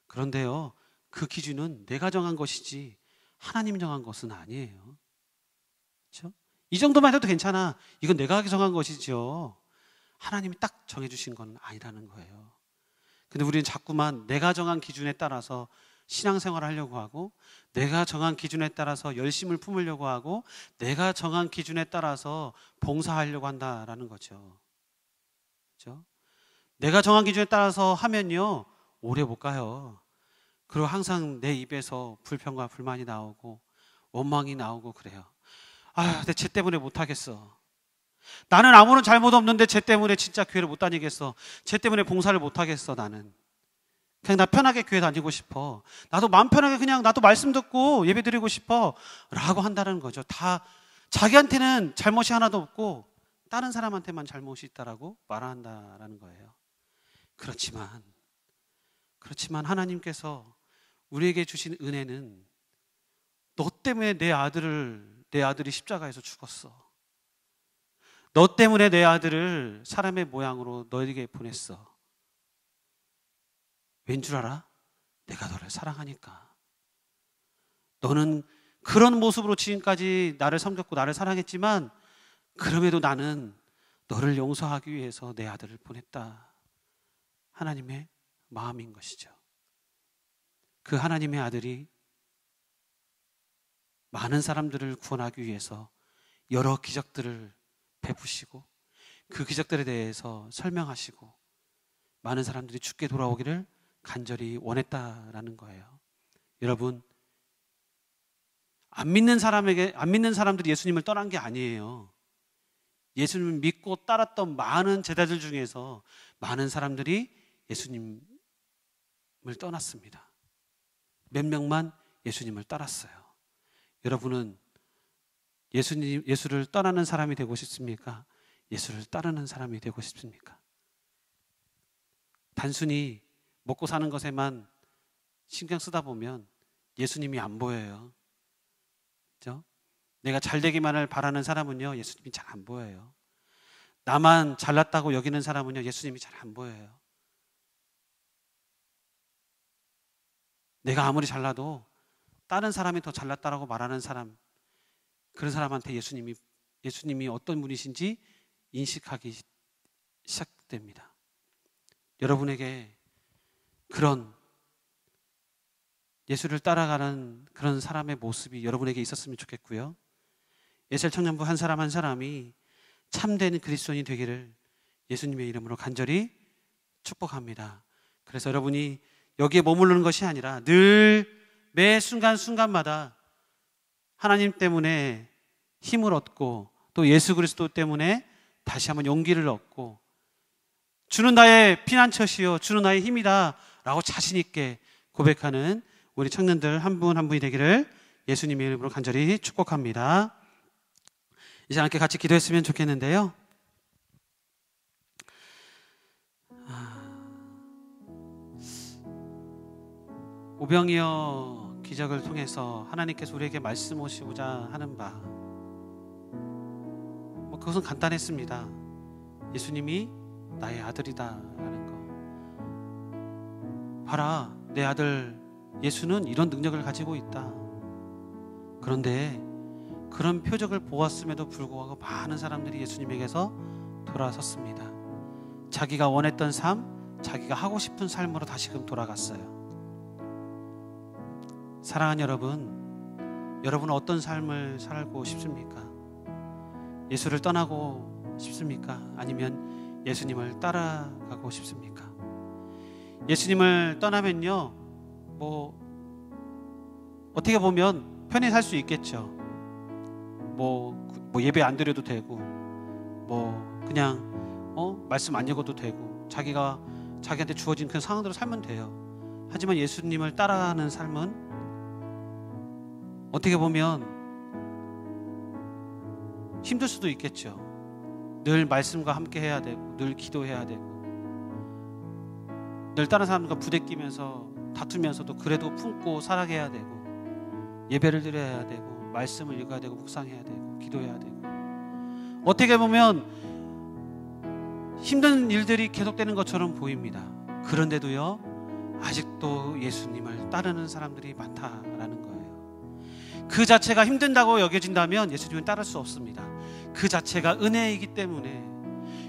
그런데요, 그 기준은 내가 정한 것이지 하나님 정한 것은 아니에요. 그렇죠? 이 정도만 해도 괜찮아, 이건 내가 정한 것이죠. 하나님이 딱 정해주신 건 아니라는 거예요. 근데 우리는 자꾸만 내가 정한 기준에 따라서 신앙생활을 하려고 하고, 내가 정한 기준에 따라서 열심을 품으려고 하고, 내가 정한 기준에 따라서 봉사하려고 한다라는 거죠. 그렇죠? 내가 정한 기준에 따라서 하면요 오래 못 가요. 그리고 항상 내 입에서 불평과 불만이 나오고 원망이 나오고 그래요. 아, 내 쟤 때문에 못 하겠어. 나는 아무런 잘못 없는데 쟤 때문에 진짜 교회를 못 다니겠어. 쟤 때문에 봉사를 못 하겠어. 나는 그냥 나 편하게 교회 다니고 싶어. 나도 마음 편하게 그냥 나도 말씀 듣고 예배 드리고 싶어 라고 한다는 거죠. 다 자기한테는 잘못이 하나도 없고 다른 사람한테만 잘못이 있다라고 말한다라는 거예요. 그렇지만 하나님께서 우리에게 주신 은혜는 너 때문에 내 아들이 십자가에서 죽었어. 너 때문에 내 아들을 사람의 모양으로 너에게 보냈어. 왠 줄 알아? 내가 너를 사랑하니까. 너는 그런 모습으로 지금까지 나를 섬겼고 나를 사랑했지만 그럼에도 나는 너를 용서하기 위해서 내 아들을 보냈다. 하나님의 마음인 것이죠. 그 하나님의 아들이 많은 사람들을 구원하기 위해서 여러 기적들을 베푸시고 그 기적들에 대해서 설명하시고 많은 사람들이 죽게 돌아오기를 간절히 원했다라는 거예요. 여러분, 안 믿는 사람들이 예수님을 떠난 게 아니에요. 예수님을 믿고 따랐던 많은 제자들 중에서 많은 사람들이 예수님을 떠났습니다. 몇 명만 예수님을 따랐어요. 여러분은 예수를 떠나는 사람이 되고 싶습니까? 예수를 따르는 사람이 되고 싶습니까? 단순히 먹고 사는 것에만 신경 쓰다 보면 예수님이 안 보여요. 그렇죠? 내가 잘 되기만을 바라는 사람은요, 예수님이 잘 안 보여요. 나만 잘났다고 여기는 사람은요, 예수님이 잘 안 보여요. 내가 아무리 잘나도 다른 사람이 더 잘났다라고 말하는 사람, 그런 사람한테 예수님이 어떤 분이신지 인식하기 시작됩니다. 여러분에게 그런 예수를 따라가는 그런 사람의 모습이 여러분에게 있었으면 좋겠고요. 예셀 청년부 한 사람 한 사람이 참된 그리스도인이 되기를 예수님의 이름으로 간절히 축복합니다. 그래서 여러분이 여기에 머무르는 것이 아니라 늘 매 순간순간마다 하나님 때문에 힘을 얻고 또 예수 그리스도 때문에 다시 한번 용기를 얻고 주는 나의 피난처시요 주는 나의 힘이다 라고 자신 있게 고백하는 우리 청년들 한 분 한 분이 되기를 예수님의 이름으로 간절히 축복합니다. 이제 함께 같이 기도했으면 좋겠는데요. 오병이어 기적을 통해서 하나님께서 우리에게 말씀하시고자 하는 바, 그것은 간단했습니다. 예수님이 나의 아들이다 라는 거. 봐라, 내 아들 예수는 이런 능력을 가지고 있다. 그런데 그런 표적을 보았음에도 불구하고 많은 사람들이 예수님에게서 돌아섰습니다. 자기가 원했던 삶, 자기가 하고 싶은 삶으로 다시금 돌아갔어요. 사랑하는 여러분, 여러분은 어떤 삶을 살고 싶습니까? 예수를 떠나고 싶습니까? 아니면 예수님을 따라가고 싶습니까? 예수님을 떠나면요, 어떻게 보면 편히 살 수 있겠죠. 예배 안 드려도 되고, 그냥 말씀 안 읽어도 되고, 자기한테 주어진 그 상황대로 살면 돼요. 하지만 예수님을 따라가는 삶은 어떻게 보면 힘들 수도 있겠죠. 늘 말씀과 함께 해야 되고, 늘 기도해야 되고, 늘 다른 사람들과 부대끼면서 다투면서도 그래도 품고 살아가야 되고, 예배를 드려야 되고, 말씀을 읽어야 되고, 묵상해야 되고, 기도해야 되고, 어떻게 보면 힘든 일들이 계속되는 것처럼 보입니다. 그런데도요, 아직도 예수님을 따르는 사람들이 많다라는 거예요. 그 자체가 힘든다고 여겨진다면 예수님은 따를 수 없습니다. 그 자체가 은혜이기 때문에,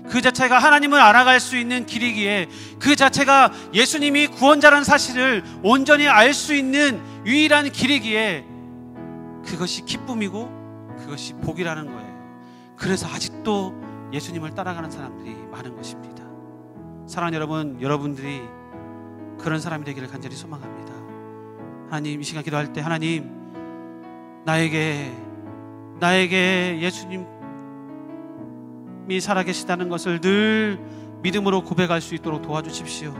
그 자체가 하나님을 알아갈 수 있는 길이기에, 그 자체가 예수님이 구원자라는 사실을 온전히 알 수 있는 유일한 길이기에, 그것이 기쁨이고 그것이 복이라는 거예요. 그래서 아직도 예수님을 따라가는 사람들이 많은 것입니다. 사랑하는 여러분, 여러분들이 그런 사람이 되기를 간절히 소망합니다. 하나님, 이 시간 기도할 때 하나님, 나에게 예수님이 살아계시다는 것을 늘 믿음으로 고백할 수 있도록 도와주십시오.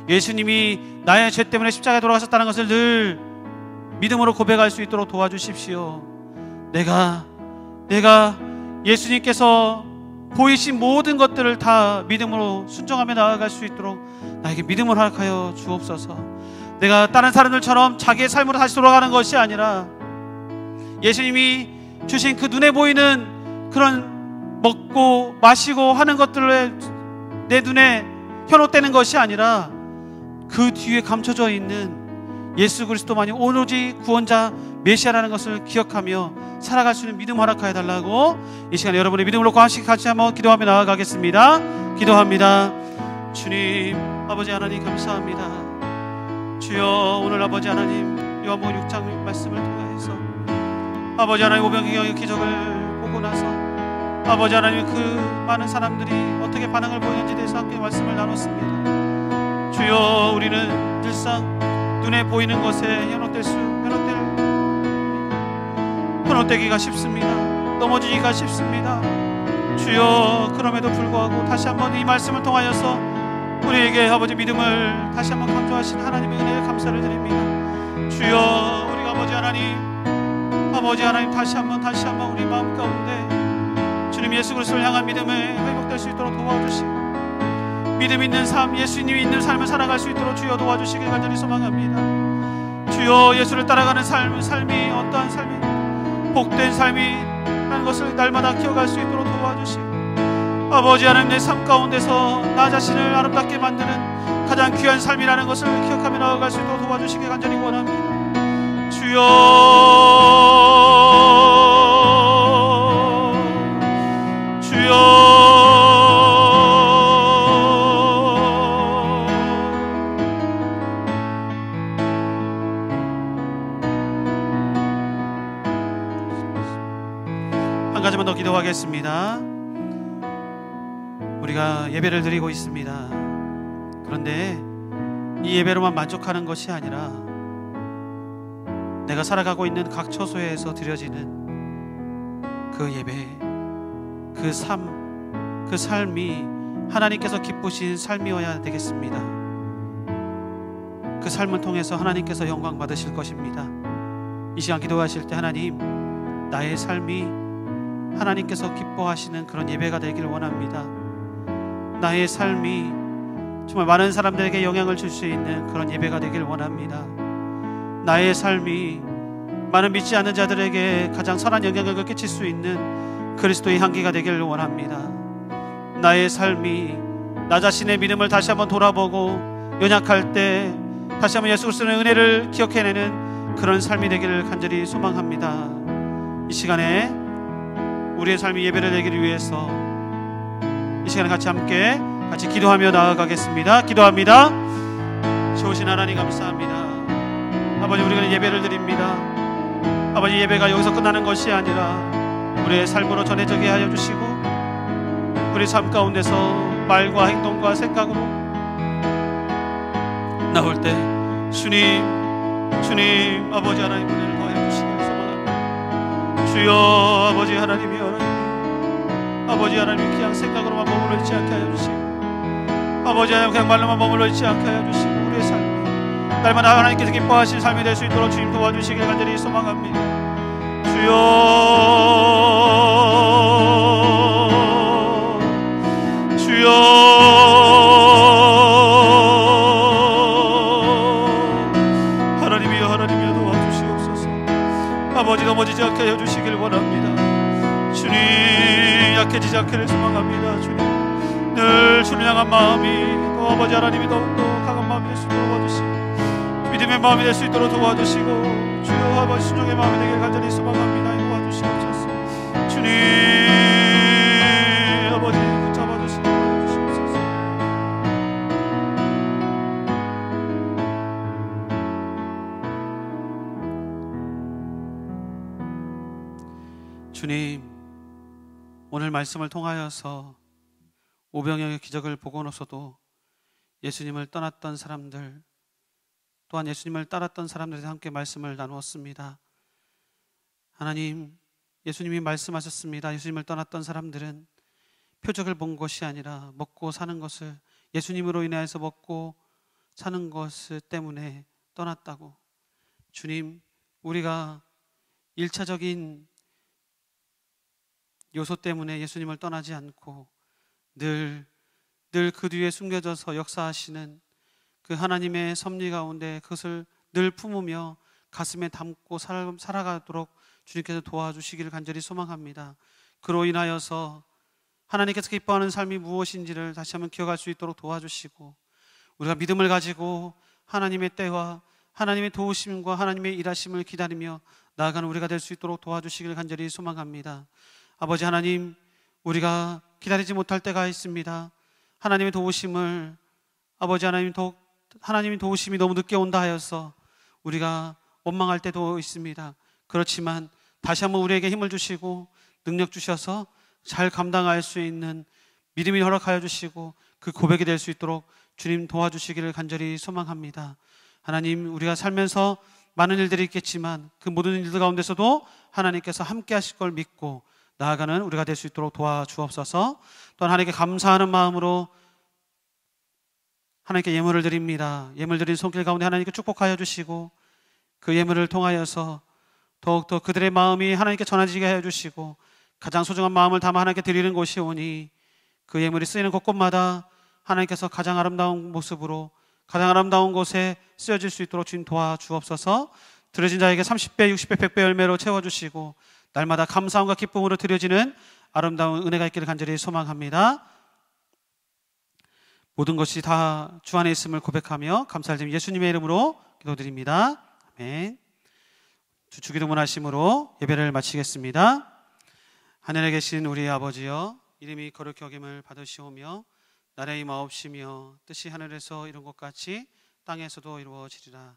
예수님이 나의 죄 때문에 십자가에 돌아가셨다는 것을 늘 믿음으로 고백할 수 있도록 도와주십시오. 내가 예수님께서 보이신 모든 것들을 다 믿음으로 순종하며 나아갈 수 있도록 나에게 믿음을 허락하여 주옵소서. 내가 다른 사람들처럼 자기의 삶으로 다시 돌아가는 것이 아니라, 예수님이 주신 그 눈에 보이는 그런 먹고 마시고 하는 것들에 내 눈에 현혹되는 것이 아니라, 그 뒤에 감춰져 있는 예수 그리스도만이 오로지 구원자 메시아라는 것을 기억하며 살아갈 수 있는 믿음 허락하여 달라고 이 시간에 여러분의 믿음으로 같이 한번 기도하며 나아가겠습니다. 기도합니다. 주님, 아버지 하나님 감사합니다. 주여, 오늘 아버지 하나님 요한복음 6장 말씀을 통해서 아버지 하나님 오병이어의 기적을 보고 나서 아버지 하나님 그 많은 사람들이 어떻게 반응을 보이는지에 대해서 함께 말씀을 나눴습니다. 주여, 우리는 늘상 눈에 보이는 것에 현혹되기가 쉽습니다. 넘어지기가 쉽습니다. 주여, 그럼에도 불구하고 다시 한번 이 말씀을 통하여서 우리에게 아버지 믿음을 다시 한번 강조하신 하나님의 은혜에 감사를 드립니다. 주여, 우리가 아버지 하나님 다시 한번 우리 마음 가운데 주님 예수 그리스도를 향한 믿음에 회복될 수 있도록 도와주시고, 믿음 있는 삶, 예수님이 있는 삶을 살아갈 수 있도록 주여 도와주시길 간절히 소망합니다. 주여, 예수를 따라가는 삶이 어떠한 삶이 복된 삶이라는 것을 날마다 기억할 수 있도록 도와주시고, 아버지 하나님 내 삶 가운데서 나 자신을 아름답게 만드는 가장 귀한 삶이라는 것을 기억하며 나아갈 수 있도록 도와주시길 간절히 원합니다. 주여, 한 가지만 더 기도하겠습니다. 우리가 예배를 드리고 있습니다. 그런데 이 예배로만 만족하는 것이 아니라 내가 살아가고 있는 각 처소에서 드려지는 그 예배, 그 삶이 하나님께서 기쁘신 삶이어야 되겠습니다. 그 삶을 통해서 하나님께서 영광 받으실 것입니다. 이 시간 기도하실 때 하나님, 나의 삶이 하나님께서 기뻐하시는 그런 예배가 되길 원합니다. 나의 삶이 정말 많은 사람들에게 영향을 줄 수 있는 그런 예배가 되길 원합니다. 나의 삶이 많은 믿지 않는 자들에게 가장 선한 영향력을 끼칠 수 있는 그리스도의 향기가 되기를 원합니다. 나의 삶이 나 자신의 믿음을 다시 한번 돌아보고 연약할 때 다시 한번 예수 그리스도의 은혜를 기억해내는 그런 삶이 되기를 간절히 소망합니다. 이 시간에 우리의 삶이 예배를 드리기 위해서 이 시간에 함께 기도하며 나아가겠습니다. 기도합니다. 좋으신 하나님 감사합니다. 아버지, 우리가 예배를 드립니다. 아버지, 예배가 여기서 끝나는 것이 아니라 우리의 삶으로 전해지게 하여 주시고 우리 삶 가운데서 말과 행동과 생각으로 나올 때 주님 아버지 하나님 은혜를 더해 주시기를 소망합니다. 주여 아버지 하나님이 아버지 하나님 그냥 생각으로만 머물러 있지 않게 하여 주시고 아버지 하나님 그냥 말로만 머물러 있지 않게 하여 주시고 우리의 삶이 날마다 하나님께서 기뻐하실 삶이 될 수 있도록 주님 도와주시길 간절히 소망합니다. 주여 하나님이여 도와주시옵소서. 아버지 넘어지지 않게 해주시길 원합니다. 주님 약해지지 않기를 소망합니다. 주님 늘 주를 향한 마음이 또 아버지 하나님이 더욱더 강한 마음이 될 수 있도록 도와주시고 믿음의 마음이 될 수 있도록 도와주시고 주여 아버지 순종의 마음이 되길 간절히 소망합니다. 도와주시옵소서. 주님 아버지 붙잡아주시고 도와주시옵소서. 주님, 오늘 말씀을 통하여서 오병이어의 기적을 보고서도 예수님을 떠났던 사람들 또한 예수님을 따랐던 사람들과 함께 말씀을 나누었습니다. 하나님, 예수님이 말씀하셨습니다. 예수님을 떠났던 사람들은 표적을 본 것이 아니라 먹고 사는 것을 예수님으로 인해서 먹고 사는 것 때문에 떠났다고. 주님, 우리가 1차적인 요소 때문에 예수님을 떠나지 않고 늘 그 뒤에 숨겨져서 역사하시는 그 하나님의 섭리 가운데 그것을 늘 품으며 가슴에 담고 살아가도록 주님께서 도와주시기를 간절히 소망합니다. 그로 인하여서 하나님께서 기뻐하는 삶이 무엇인지를 다시 한번 기억할 수 있도록 도와주시고 우리가 믿음을 가지고 하나님의 때와 하나님의 도우심과 하나님의 일하심을 기다리며 나아가는 우리가 될 수 있도록 도와주시기를 간절히 소망합니다. 아버지 하나님, 우리가 기다리지 못할 때가 있습니다. 하나님의 도우심을 아버지 하나님의 도우심이 너무 늦게 온다 하여서 우리가 원망할 때도 있습니다. 그렇지만 다시 한번 우리에게 힘을 주시고 능력 주셔서 잘 감당할 수 있는 믿음이 허락하여 주시고 그 고백이 될 수 있도록 주님 도와주시기를 간절히 소망합니다. 하나님, 우리가 살면서 많은 일들이 있겠지만 그 모든 일들 가운데서도 하나님께서 함께 하실 걸 믿고 나아가는 우리가 될 수 있도록 도와주옵소서. 또한 하나님께 감사하는 마음으로 하나님께 예물을 드립니다. 예물 드린 손길 가운데 하나님께 축복하여 주시고 그 예물을 통하여서 더욱더 그들의 마음이 하나님께 전해지게 하여 주시고 가장 소중한 마음을 담아 하나님께 드리는 곳이 오니 그 예물이 쓰이는 곳곳마다 하나님께서 가장 아름다운 모습으로 가장 아름다운 곳에 쓰여질 수 있도록 주님 도와주옵소서. 드려진 자에게 30배, 60배, 100배 열매로 채워주시고 날마다 감사함과 기쁨으로 드려지는 아름다운 은혜가 있기를 간절히 소망합니다. 모든 것이 다 주 안에 있음을 고백하며 감사를 드리며 예수님의 이름으로 기도드립니다. 아멘. 주기도문 하심으로 예배를 마치겠습니다. 하늘에 계신 우리 아버지여, 이름이 거룩히 여김을 받으시오며 나라의 임하옵시며 뜻이 하늘에서 이룬 것 같이 땅에서도 이루어지리라.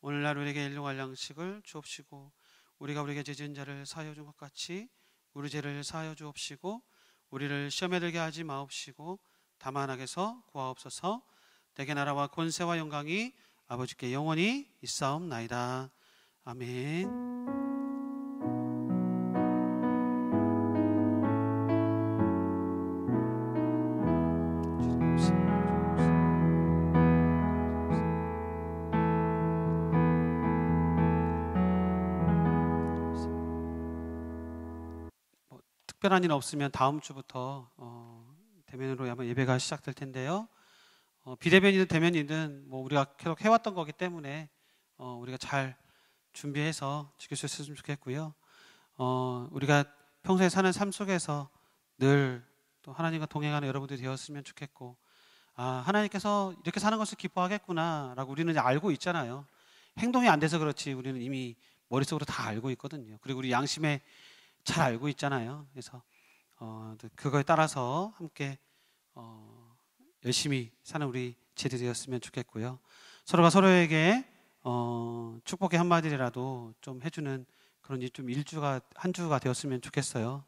오늘날 우리에게 일용할 양식을 주옵시고 우리가 우리에게 죄진 자를 사하여 준 것 같이 우리 죄를 사하여 주옵시고 우리를 시험에 들게 하지 마옵시고 다만 악에서 구하옵소서. 대개 나라와 권세와 영광이 아버지께 영원히 있사옵나이다. 아멘. 특별한 일 없으면 다음 주부터 대면으로 아마 예배가 시작될 텐데요. 비대면이든 대면이든 우리가 계속 해왔던 거기 때문에 우리가 잘 준비해서 지킬 수 있었으면 좋겠고요. 우리가 평소에 사는 삶 속에서 늘 또 하나님과 동행하는 여러분들이 되었으면 좋겠고, 하나님께서 이렇게 사는 것을 기뻐하겠구나라고 우리는 이제 알고 있잖아요. 행동이 안 돼서 그렇지 우리는 이미 머릿속으로 다 알고 있거든요. 그리고 우리 양심에 잘 알고 있잖아요. 그래서 그거에 따라서 함께 열심히 사는 우리 제대 되었으면 좋겠고요. 서로가 서로에게 축복의 한마디라도 좀 해주는 그런 좀 한 주가 되었으면 좋겠어요.